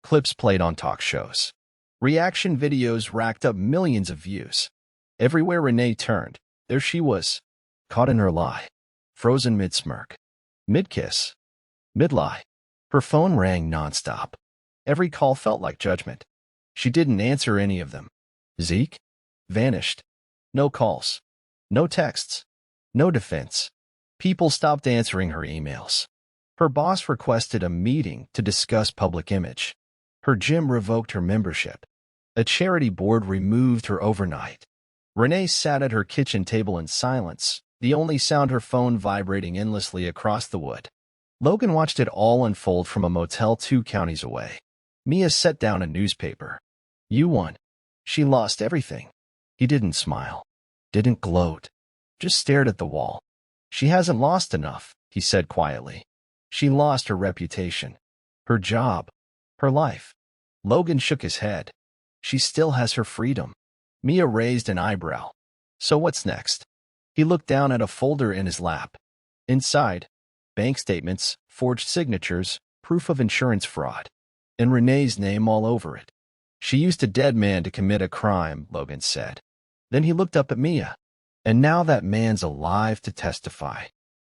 A: Clips played on talk shows. Reaction videos racked up millions of views. Everywhere Renee turned, there she was, caught in her lie. Frozen mid-smirk. Mid-kiss. Mid-lie. Her phone rang nonstop. Every call felt like judgment. She didn't answer any of them. Zeke? Vanished. No calls. No texts. No defense. People stopped answering her emails. Her boss requested a meeting to discuss public image. Her gym revoked her membership. A charity board removed her overnight. Renee sat at her kitchen table in silence, the only sound her phone vibrating endlessly across the wood. Logan watched it all unfold from a motel 2 counties away. Mia set down a newspaper. You won. She lost everything. He didn't smile. Didn't gloat. Just stared at the wall. She hasn't lost enough, he said quietly. She lost her reputation. Her job. Her life. Logan shook his head. She still has her freedom. Mia raised an eyebrow. So what's next? He looked down at a folder in his lap. Inside, bank statements, forged signatures, proof of insurance fraud, and Renee's name all over it. She used a dead man to commit a crime, Logan said. Then he looked up at Mia. And now that man's alive to testify.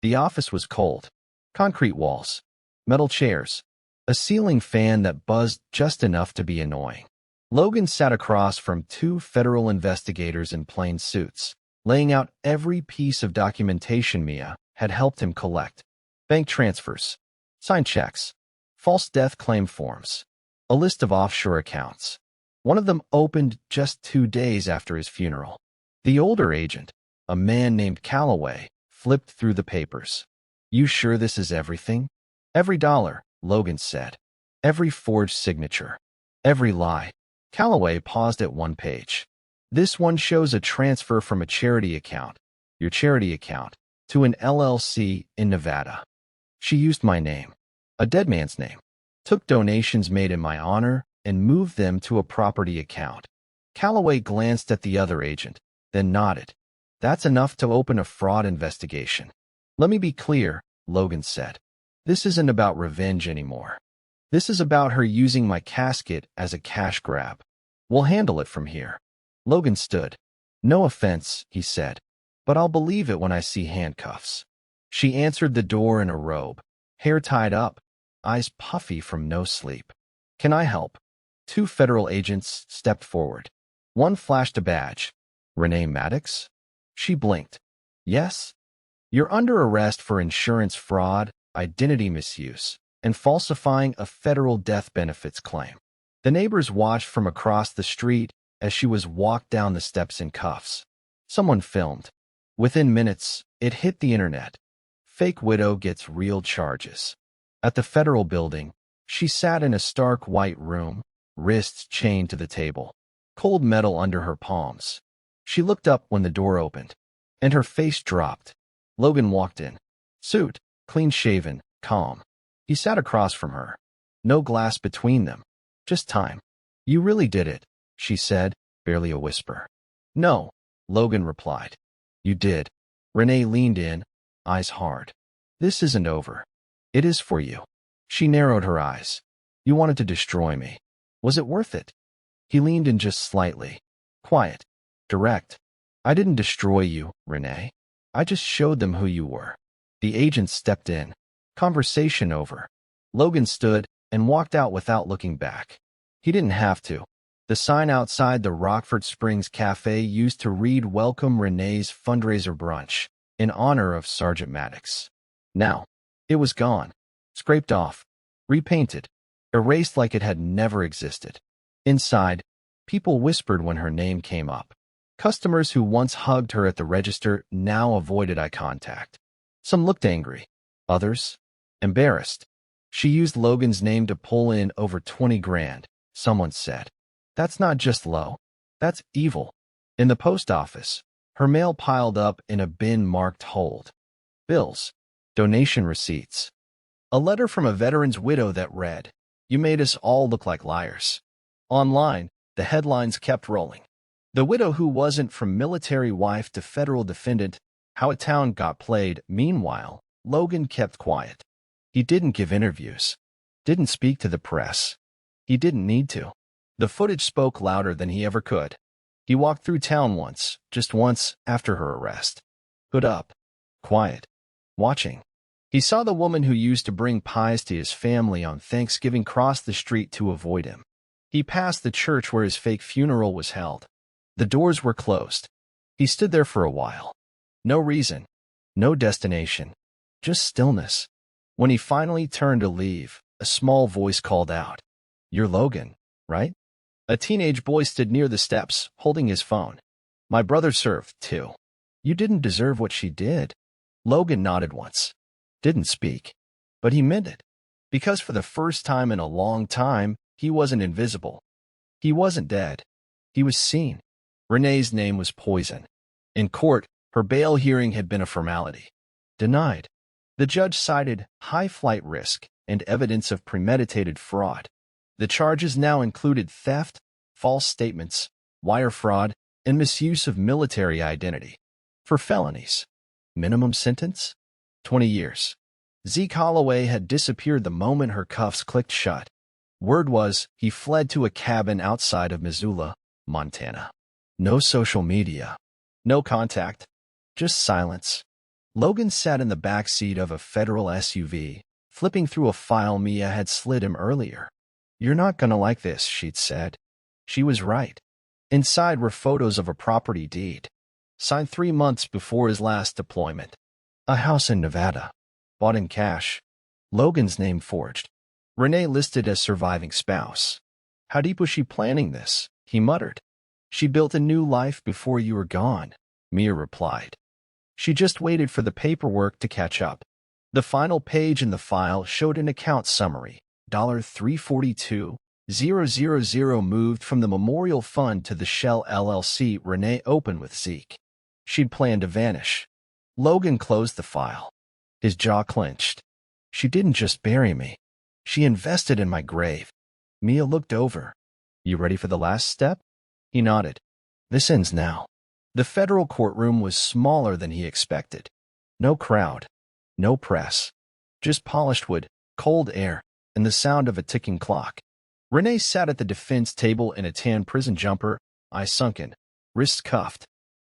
A: The office was cold. Concrete walls. Metal chairs. A ceiling fan that buzzed just enough to be annoying. Logan sat across from 2 federal investigators in plain suits, laying out every piece of documentation Mia had helped him collect. Bank transfers. Signed checks. False death claim forms. A list of offshore accounts. One of them opened just 2 days after his funeral. The older agent, a man named Calloway, flipped through the papers. You sure this is everything? Every dollar, Logan said. Every forged signature. Every lie. Calloway paused at one page. This one shows a transfer from a charity account, your charity account, to an LLC in Nevada. She used my name, a dead man's name, took donations made in my honor, and moved them to a property account. Calloway glanced at the other agent, then nodded. That's enough to open a fraud investigation. Let me be clear, Logan said. This isn't about revenge anymore. This is about her using my casket as a cash grab. We'll handle it from here. Logan stood. No offense, he said, but I'll believe it when I see handcuffs. She answered the door in a robe, hair tied up, eyes puffy from no sleep. Can I help? 2 federal agents stepped forward. One flashed a badge. Renee Maddox? She blinked. Yes? You're under arrest for insurance fraud, identity misuse, and falsifying a federal death benefits claim. The neighbors watched from across the street as she was walked down the steps in cuffs. Someone filmed. Within minutes, it hit the internet. Fake widow gets real charges. At the federal building, she sat in a stark white room, wrists chained to the table, cold metal under her palms. She looked up when the door opened, and her face dropped. Logan walked in. Suit, clean-shaven, calm. He sat across from her. No glass between them. Just time. You really did it, she said, barely a whisper. No, Logan replied. You did. Renee leaned in, eyes hard. This isn't over. It is for you. She narrowed her eyes. You wanted to destroy me. Was it worth it? He leaned in just slightly. Quiet. Direct. I didn't destroy you, Renee. I just showed them who you were. The agent stepped in. Conversation over. Logan stood and walked out without looking back. He didn't have to. The sign outside the Rockford Springs Cafe used to read Welcome Renee's fundraiser brunch in honor of Sergeant Maddox. Now, it was gone. Scraped off. Repainted. Erased like it had never existed. Inside, people whispered when her name came up. Customers who once hugged her at the register now avoided eye contact. Some looked angry. Others, embarrassed. She used Logan's name to pull in over 20 grand, someone said. That's not just low. That's evil. In the post office, her mail piled up in a bin marked hold. Bills. Donation receipts. A letter from a veteran's widow that read, You made us all look like liars. Online, the headlines kept rolling. The widow who wasn't from military wife to federal defendant, how a town got played. Meanwhile, Logan kept quiet. He didn't give interviews, didn't speak to the press. He didn't need to. The footage spoke louder than he ever could. He walked through town once, just once, after her arrest. Hood up. Quiet. Watching. He saw the woman who used to bring pies to his family on Thanksgiving cross the street to avoid him. He passed the church where his fake funeral was held. The doors were closed. He stood there for a while. No reason. No destination. Just stillness. When he finally turned to leave, a small voice called out, "You're Logan, right?" A teenage boy stood near the steps, holding his phone. "My brother served, too." "You didn't deserve what she did." Logan nodded once. Didn't speak. But he meant it. Because for the first time in a long time, he wasn't invisible. He wasn't dead. He was seen. Renee's name was poison. In court, her bail hearing had been a formality. Denied. The judge cited high flight risk and evidence of premeditated fraud. The charges now included theft, false statements, wire fraud, and misuse of military identity. For felonies. Minimum sentence? 20 years. Zeke Holloway had disappeared the moment her cuffs clicked shut. Word was he fled to a cabin outside of Missoula, Montana. No social media. No contact. Just silence. Logan sat in the back seat of a federal SUV, flipping through a file Mia had slid him earlier. "You're not gonna like this," she'd said. She was right. Inside were photos of a property deed, signed 3 months before his last deployment. A house in Nevada, bought in cash. Logan's name forged. Renee listed as surviving spouse. "How deep was she planning this?" he muttered. "She built a new life before you were gone," Mia replied. She just waited for the paperwork to catch up. The final page in the file showed an account summary. $342,000 moved from the Memorial Fund to the Shell LLC Renee opened with Zeke. She'd planned to vanish. Logan closed the file. His jaw clenched. "She didn't just bury me. She invested in my grave." Mia looked over. "You ready for the last step?" He nodded. "This ends now." The federal courtroom was smaller than he expected. No crowd. No press. Just polished wood, cold air, and the sound of a ticking clock. Renee sat at the defense table in a tan prison jumper, eyes sunken, wrists cuffed.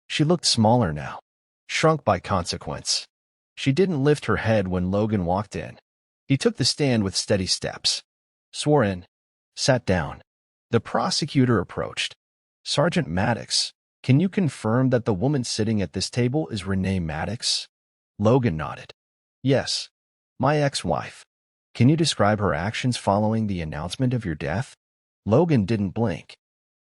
A: She looked smaller now, shrunk by consequence. She didn't lift her head when Logan walked in. He took the stand with steady steps, swore in, sat down. The prosecutor approached. "Sergeant Maddox, can you confirm that the woman sitting at this table is Renee Maddox?" Logan nodded. "Yes, my ex-wife." "Can you describe her actions following the announcement of your death?" Logan didn't blink.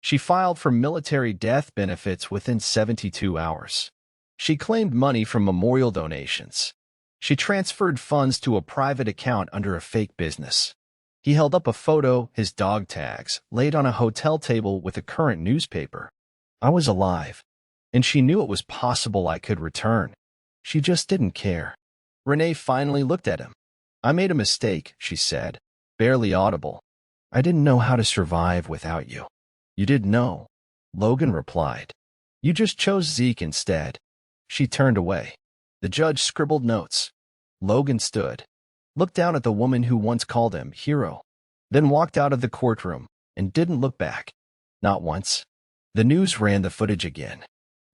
A: "She filed for military death benefits within 72 hours. She claimed money from memorial donations. She transferred funds to a private account under a fake business." He held up a photo, his dog tags, laid on a hotel table with a current newspaper. "I was alive, and she knew it was possible I could return. She just didn't care." Renee finally looked at him. "I made a mistake," she said, barely audible. "I didn't know how to survive without you." "You didn't know," Logan replied. "You just chose Zeke instead." She turned away. The judge scribbled notes. Logan stood, looked down at the woman who once called him hero, then walked out of the courtroom and didn't look back. Not once. The news ran the footage again.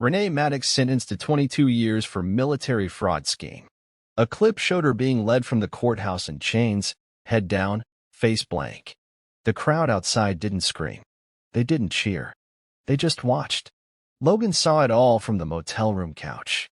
A: Renee Maddox sentenced to 22 years for military fraud scheme. A clip showed her being led from the courthouse in chains, head down, face blank. The crowd outside didn't scream. They didn't cheer. They just watched. Logan saw it all from the motel room couch.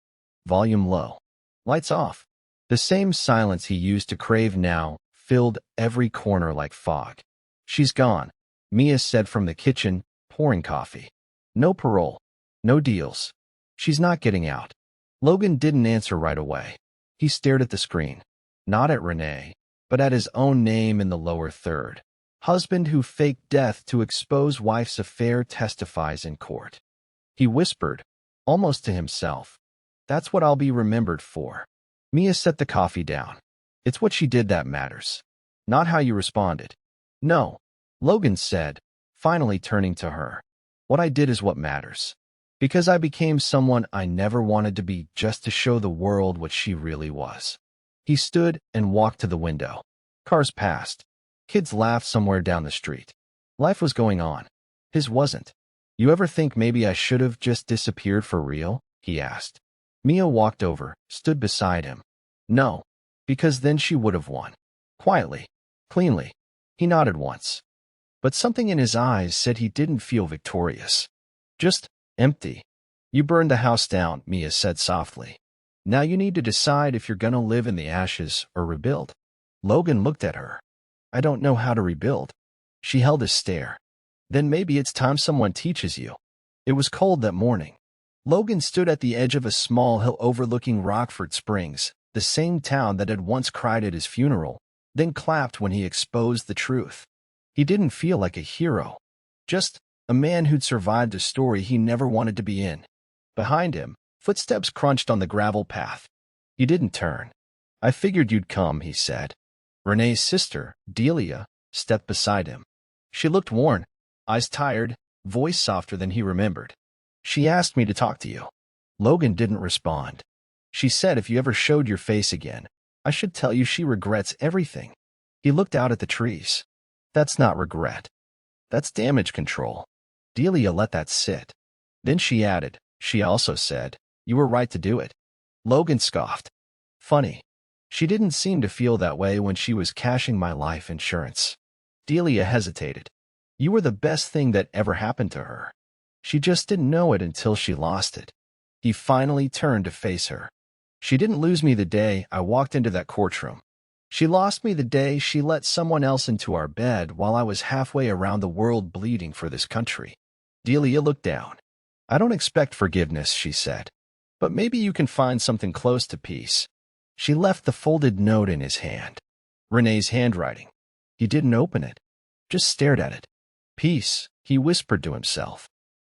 A: Volume low. Lights off. The same silence he used to crave now filled every corner like fog. "She's gone," Mia said from the kitchen, pouring coffee. "No parole. No deals. She's not getting out." Logan didn't answer right away. He stared at the screen. Not at Renee, but at his own name in the lower third. Husband who faked death to expose wife's affair testifies in court. He whispered, almost to himself, "That's what I'll be remembered for." Mia set the coffee down. "It's what she did that matters, not how you responded." "No," Logan said, finally turning to her. What I did is what matters. Because I became someone I never wanted to be just to show the world what she really was. He stood and walked to the window. Cars passed. Kids laughed somewhere down the street. Life was going on. His wasn't. You ever think maybe I should have just disappeared for real? He asked. Mia walked over, stood beside him. No, because then she would have won. Quietly, cleanly. He nodded once. But something in his eyes said he didn't feel victorious. Just empty. You burned the house down, Mia said softly. Now you need to decide if you're gonna live in the ashes or rebuild. Logan looked at her. I don't know how to rebuild. She held his stare. Then maybe it's time someone teaches you. It was cold that morning. Logan stood at the edge of a small hill overlooking Rockford Springs, the same town that had once cried at his funeral, then clapped when he exposed the truth. He didn't feel like a hero, just a man who'd survived a story he never wanted to be in. Behind him, footsteps crunched on the gravel path. He didn't turn. I figured you'd come, he said. Renee's sister, Delia, stepped beside him. She looked worn, eyes tired, voice softer than he remembered. She asked me to talk to you. Logan didn't respond. She said if you ever showed your face again, I should tell you she regrets everything. He looked out at the trees. That's not regret. That's damage control. Delia let that sit. Then she added, she also said, you were right to do it. Logan scoffed. Funny. She didn't seem to feel that way when she was cashing my life insurance. Delia hesitated. You were the best thing that ever happened to her. She just didn't know it until she lost it. He finally turned to face her. She didn't lose me the day I walked into that courtroom. She lost me the day she let someone else into our bed while I was halfway around the world bleeding for this country. Delia looked down. I don't expect forgiveness, she said. But maybe you can find something close to peace. She left the folded note in his hand. Renee's handwriting. He didn't open it. Just stared at it. Peace, he whispered to himself.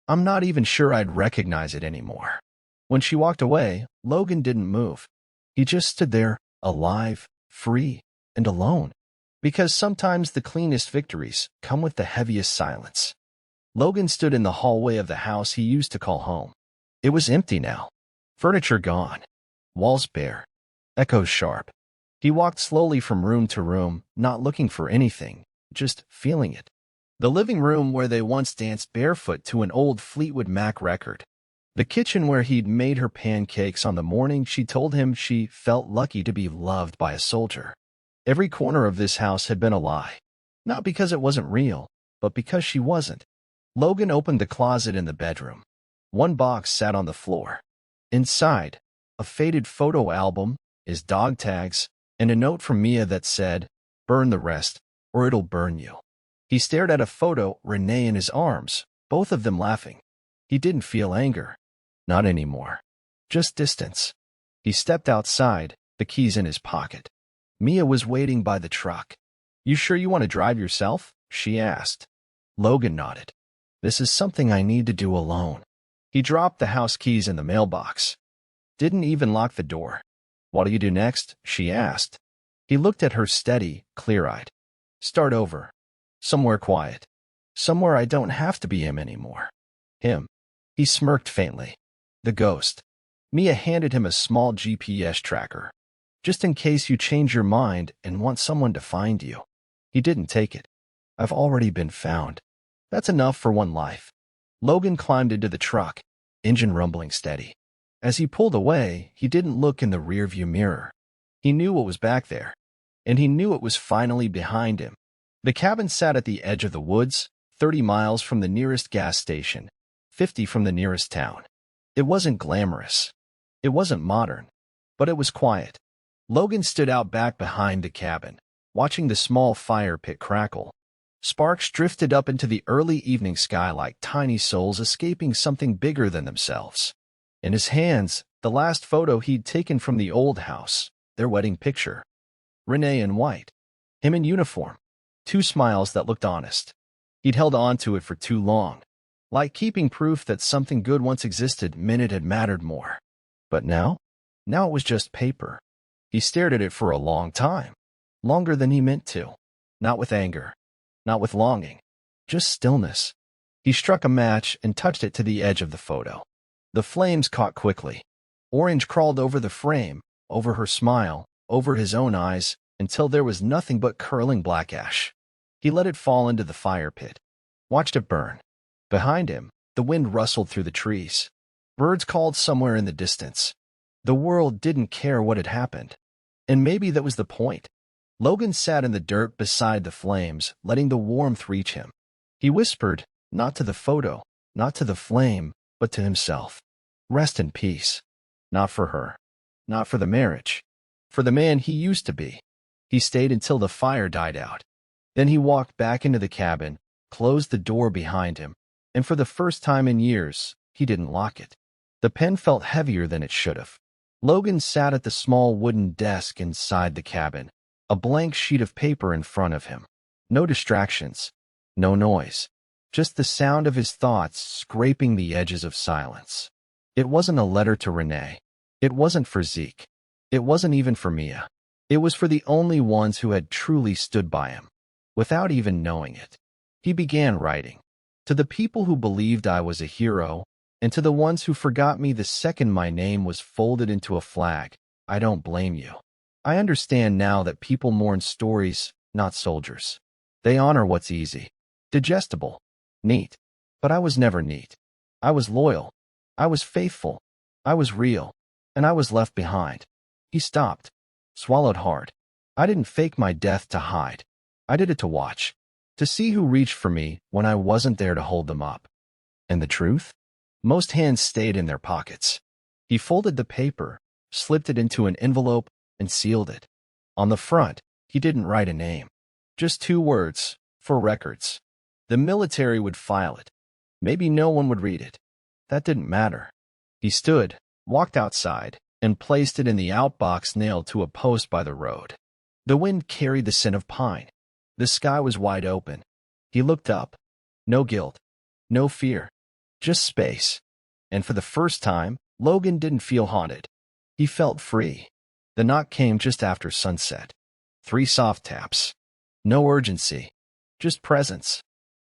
A: I'm not even sure I'd recognize it anymore. When she walked away, Logan didn't move. He just stood there, alive, free, and alone. Because sometimes the cleanest victories come with the heaviest silence. Logan stood in the hallway of the house he used to call home. It was empty now. Furniture gone. Walls bare. Echoes sharp. He walked slowly from room to room, not looking for anything, just feeling it. The living room where they once danced barefoot to an old Fleetwood Mac record. The kitchen where he'd made her pancakes on the morning she told him she felt lucky to be loved by a soldier. Every corner of this house had been a lie. Not because it wasn't real, but because she wasn't. Logan opened the closet in the bedroom. One box sat on the floor. Inside, a faded photo album, his dog tags, and a note from Mia that said, burn the rest, or it'll burn you. He stared at a photo, Renee in his arms, both of them laughing. He didn't feel anger. Not anymore. Just distance. He stepped outside, the keys in his pocket. Mia was waiting by the truck. You sure you want to drive yourself? She asked. Logan nodded. This is something I need to do alone. He dropped the house keys in the mailbox. Didn't even lock the door. What do you do next? She asked. He looked at her steady, clear-eyed. Start over. Somewhere quiet. Somewhere I don't have to be him anymore. Him. He smirked faintly. The ghost. Mia handed him a small GPS tracker. Just in case you change your mind and want someone to find you. He didn't take it. I've already been found. That's enough for one life. Logan climbed into the truck, engine rumbling steady. As he pulled away, he didn't look in the rearview mirror. He knew what was back there, and he knew it was finally behind him. The cabin sat at the edge of the woods, 30 miles from the nearest gas station, 50 from the nearest town. It wasn't glamorous. It wasn't modern, but it was quiet. Logan stood out back behind the cabin, watching the small fire pit crackle. Sparks drifted up into the early evening sky like tiny souls escaping something bigger than themselves. In his hands, the last photo he'd taken from the old house, their wedding picture. Renee in white. Him in uniform. 2 smiles that looked honest. He'd held on to it for too long. Like keeping proof that something good once existed meant it had mattered more. But now? Now it was just paper. He stared at it for a long time. Longer than he meant to. Not with anger. Not with longing. Just stillness. He struck a match and touched it to the edge of the photo. The flames caught quickly. Orange crawled over the frame, over her smile, over his own eyes, until there was nothing but curling black ash. He let it fall into the fire pit, watched it burn. Behind him, the wind rustled through the trees. Birds called somewhere in the distance. The world didn't care what had happened. And maybe that was the point. Logan sat in the dirt beside the flames, letting the warmth reach him. He whispered, not to the photo, not to the flame, but to himself. Rest in peace. Not for her. Not for the marriage. For the man he used to be. He stayed until the fire died out. Then he walked back into the cabin, closed the door behind him, and for the first time in years, he didn't lock it. The pen felt heavier than it should have. Logan sat at the small wooden desk inside the cabin, a blank sheet of paper in front of him. No distractions, no noise, just the sound of his thoughts scraping the edges of silence. It wasn't a letter to Renee. It wasn't for Zeke. It wasn't even for Mia. It was for the only ones who had truly stood by him. Without even knowing it, he began writing. To the people who believed I was a hero, and to the ones who forgot me the second my name was folded into a flag, I don't blame you. I understand now that people mourn stories, not soldiers. They honor what's easy, digestible, neat. But I was never neat. I was loyal. I was faithful. I was real. And I was left behind. He stopped, swallowed hard. I didn't fake my death to hide. I did it to watch, to see who reached for me when I wasn't there to hold them up. And the truth? Most hands stayed in their pockets. He folded the paper, slipped it into an envelope, and sealed it. On the front, he didn't write a name. Just 2 words, for records. The military would file it. Maybe no one would read it. That didn't matter. He stood, walked outside, and placed it in the outbox nailed to a post by the road. The wind carried the scent of pine. The sky was wide open. He looked up. No guilt. No fear. Just space. And for the first time, Logan didn't feel haunted. He felt free. The knock came just after sunset. 3 soft taps. No urgency. Just presence.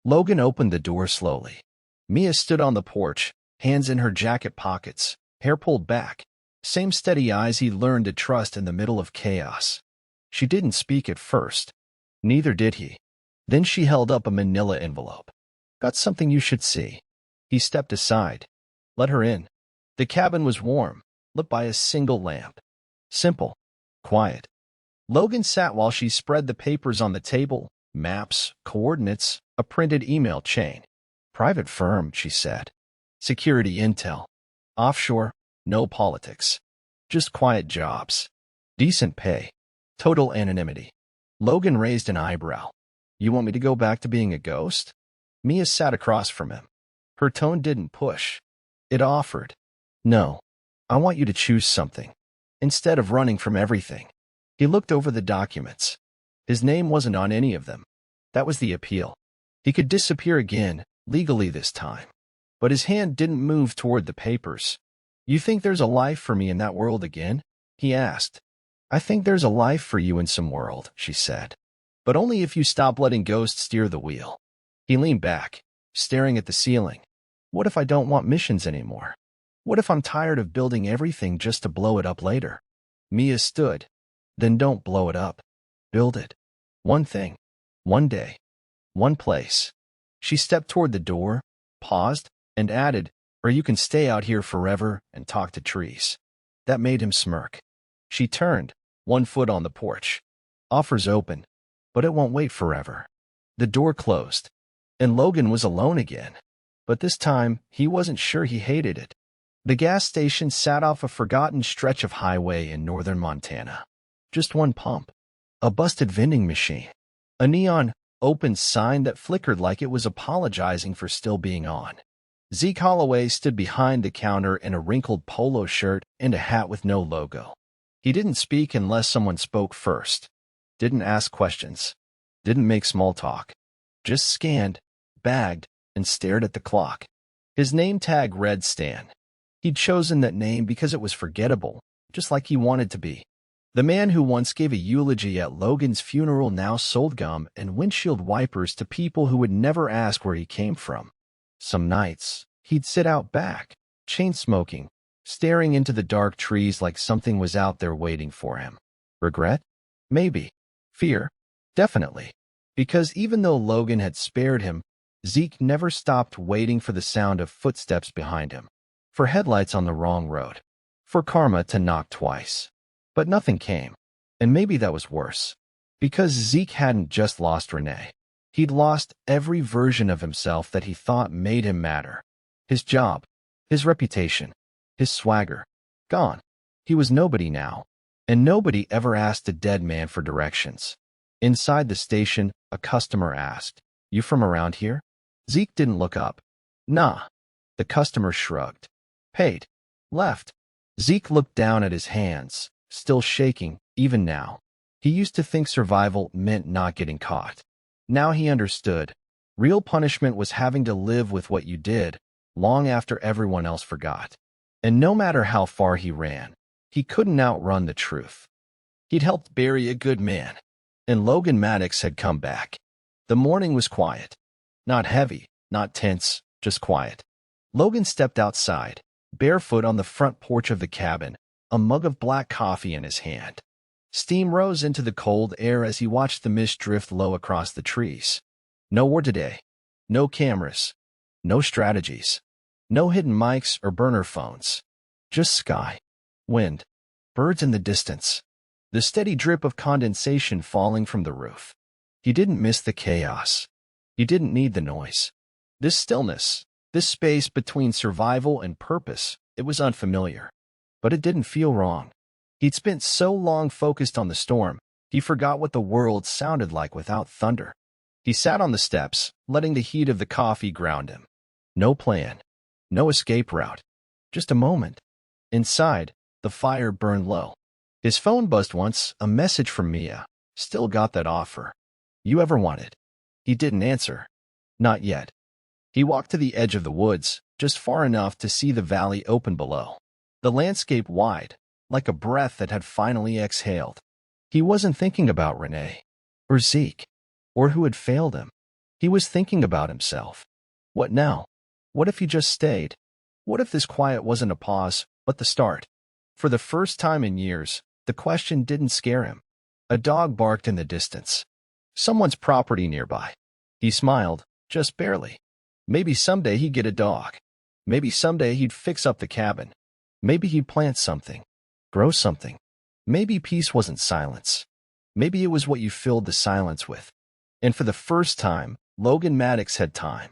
A: Logan opened the door slowly. Mia stood on the porch, hands in her jacket pockets, hair pulled back. Same steady eyes he learned to trust in the middle of chaos. She didn't speak at first. Neither did he. Then she held up a manila envelope. Got something you should see. He stepped aside. Let her in. The cabin was warm, lit by a single lamp. Simple. Quiet. Logan sat while she spread the papers on the table, maps, coordinates, a printed email chain. Private firm, she said. Security intel. Offshore, no politics. Just quiet jobs. Decent pay. Total anonymity. Logan raised an eyebrow. You want me to go back to being a ghost? Mia sat across from him. Her tone didn't push. It offered. No. I want you to choose something. Instead of running from everything. He looked over the documents. His name wasn't on any of them. That was the appeal. He could disappear again, legally this time. But his hand didn't move toward the papers. You think there's a life for me in that world again? He asked. I think there's a life for you in some world, she said. But only if you stop letting ghosts steer the wheel. He leaned back, staring at the ceiling. What if I don't want missions anymore? What if I'm tired of building everything just to blow it up later? Mia stood. Then don't blow it up. Build it. One thing. One day. One place. She stepped toward the door, paused, and added, or you can stay out here forever and talk to trees. That made him smirk. She turned, 1 foot on the porch. Offers open, but it won't wait forever. The door closed, and Logan was alone again. But this time, he wasn't sure he hated it. The gas station sat off a forgotten stretch of highway in northern Montana. Just one pump. A busted vending machine. A neon, open sign that flickered like it was apologizing for still being on. Zeke Holloway stood behind the counter in a wrinkled polo shirt and a hat with no logo. He didn't speak unless someone spoke first. Didn't ask questions. Didn't make small talk. Just scanned, bagged, and stared at the clock. His name tag read Stan. He'd chosen that name because it was forgettable, just like he wanted to be. The man who once gave a eulogy at Logan's funeral now sold gum and windshield wipers to people who would never ask where he came from. Some nights, he'd sit out back, chain-smoking, staring into the dark trees like something was out there waiting for him. Regret? Maybe. Fear? Definitely. Because even though Logan had spared him, Zeke never stopped waiting for the sound of footsteps behind him, for headlights on the wrong road, for karma to knock twice. But nothing came, and maybe that was worse. Because Zeke hadn't just lost Renee. He'd lost every version of himself that he thought made him matter. His job, his reputation, his swagger. Gone. He was nobody now, and nobody ever asked a dead man for directions. Inside the station, a customer asked, "You from around here?" Zeke didn't look up. "Nah." The customer shrugged. Paid. Left. Zeke looked down at his hands, still shaking, even now. He used to think survival meant not getting caught. Now he understood. Real punishment was having to live with what you did, long after everyone else forgot. And no matter how far he ran, he couldn't outrun the truth. He'd helped bury a good man, and Logan Maddox had come back. The morning was quiet. Not heavy, not tense, just quiet. Logan stepped outside, barefoot on the front porch of the cabin, a mug of black coffee in his hand. Steam rose into the cold air as he watched the mist drift low across the trees. No war today. No cameras. No strategies. No hidden mics or burner phones. Just sky. Wind. Birds in the distance. The steady drip of condensation falling from the roof. He didn't miss the chaos. He didn't need the noise. This stillness, this space between survival and purpose, it was unfamiliar. But it didn't feel wrong. He'd spent so long focused on the storm, he forgot what the world sounded like without thunder. He sat on the steps, letting the heat of the coffee ground him. No plan. No escape route. Just a moment. Inside, the fire burned low. His phone buzzed once, a message from Mia. Still got that offer. You ever wanted? He didn't answer. Not yet. He walked to the edge of the woods, just far enough to see the valley open below. The landscape wide, like a breath that had finally exhaled. He wasn't thinking about Renee, or Zeke, or who had failed him. He was thinking about himself. What now? What if he just stayed? What if this quiet wasn't a pause, but the start? For the first time in years, the question didn't scare him. A dog barked in the distance. Someone's property nearby. He smiled, just barely. Maybe someday he'd get a dog. Maybe someday he'd fix up the cabin. Maybe he'd plant something. Grow something. Maybe peace wasn't silence. Maybe it was what you filled the silence with. And for the first time, Logan Maddox had time.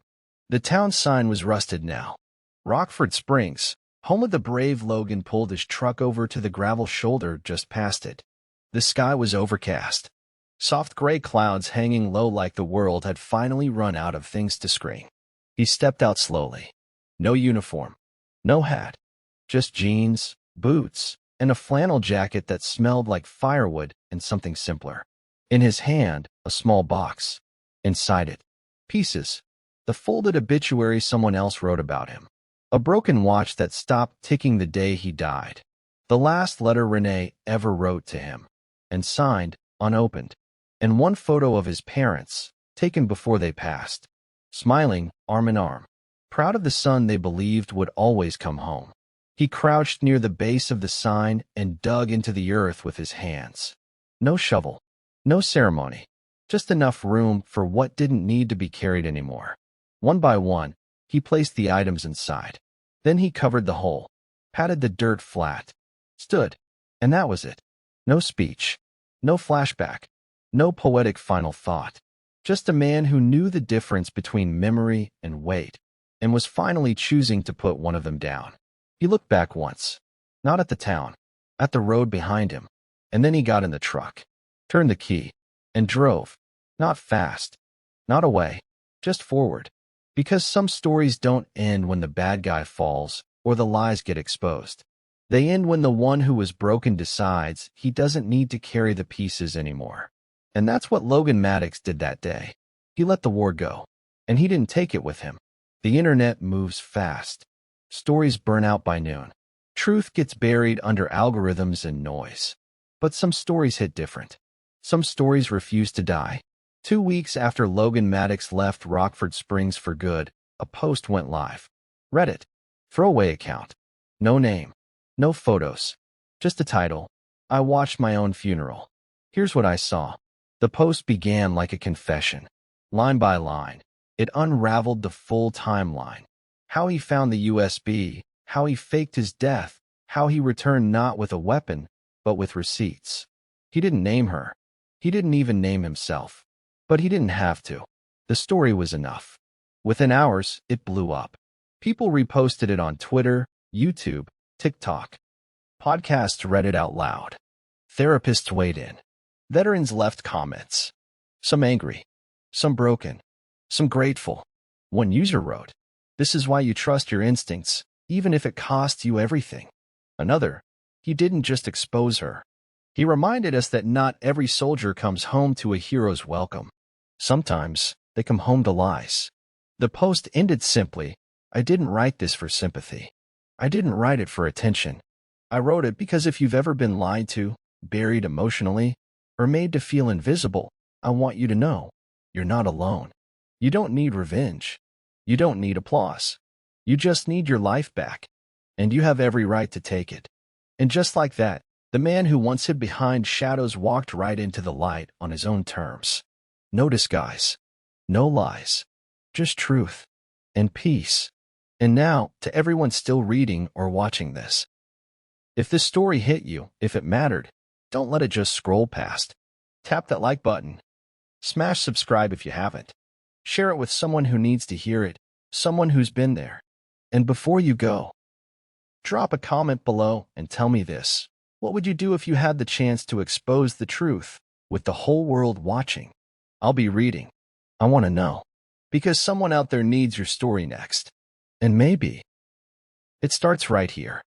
A: The town sign was rusted now. Rockford Springs, home of the brave Logan, pulled his truck over to the gravel shoulder just past it. The sky was overcast. Soft gray clouds hanging low like the world had finally run out of things to screen. He stepped out slowly. No uniform. No hat. Just jeans, boots, and a flannel jacket that smelled like firewood and something simpler. In his hand, a small box. Inside it, pieces. The folded obituary someone else wrote about him. A broken watch that stopped ticking the day he died. The last letter Renee ever wrote to him. And signed, unopened. And one photo of his parents, taken before they passed. Smiling, arm in arm. Proud of the son they believed would always come home. He crouched near the base of the sign and dug into the earth with his hands. No shovel. No ceremony. Just enough room for what didn't need to be carried anymore. One by one, he placed the items inside. Then he covered the hole, patted the dirt flat, stood, and that was it. No speech. No flashback. No poetic final thought. Just a man who knew the difference between memory and weight, and was finally choosing to put one of them down. He looked back once, not at the town, at the road behind him, and then he got in the truck, turned the key, and drove. Not fast, not away, just forward. Because some stories don't end when the bad guy falls or the lies get exposed. They end when the one who was broken decides he doesn't need to carry the pieces anymore. And that's what Logan Maddox did that day. He let the war go, and he didn't take it with him. The internet moves fast. Stories burn out by noon. Truth gets buried under algorithms and noise. But some stories hit different. Some stories refuse to die. 2 weeks after Logan Maddox left Rockford Springs for good, a post went live. Reddit. Throwaway account. No name. No photos. Just a title. I watched my own funeral. Here's what I saw. The post began like a confession. Line by line, it unraveled the full timeline. How he found the USB, how he faked his death, how he returned not with a weapon, but with receipts. He didn't name her. He didn't even name himself. But he didn't have to. The story was enough. Within hours, it blew up. People reposted it on Twitter, YouTube, TikTok. Podcasts read it out loud. Therapists weighed in. Veterans left comments. Some angry, some broken, some grateful. One user wrote, "This is why you trust your instincts, even if it costs you everything." Another, "He didn't just expose her. He reminded us that not every soldier comes home to a hero's welcome. Sometimes they come home to lies." The post ended simply, "I didn't write this for sympathy. I didn't write it for attention. I wrote it because if you've ever been lied to, buried emotionally, or made to feel invisible, I want you to know you're not alone. You don't need revenge. You don't need applause. You just need your life back. And you have every right to take it." And just like that, the man who once hid behind shadows walked right into the light on his own terms. No disguise. No lies. Just truth. And peace. And now, to everyone still reading or watching this. If this story hit you, if it mattered, don't let it just scroll past. Tap that like button. Smash subscribe if you haven't. Share it with someone who needs to hear it, someone who's been there. And before you go, drop a comment below and tell me this. What would you do if you had the chance to expose the truth with the whole world watching? I'll be reading. I want to know. Because someone out there needs your story next. And maybe it starts right here.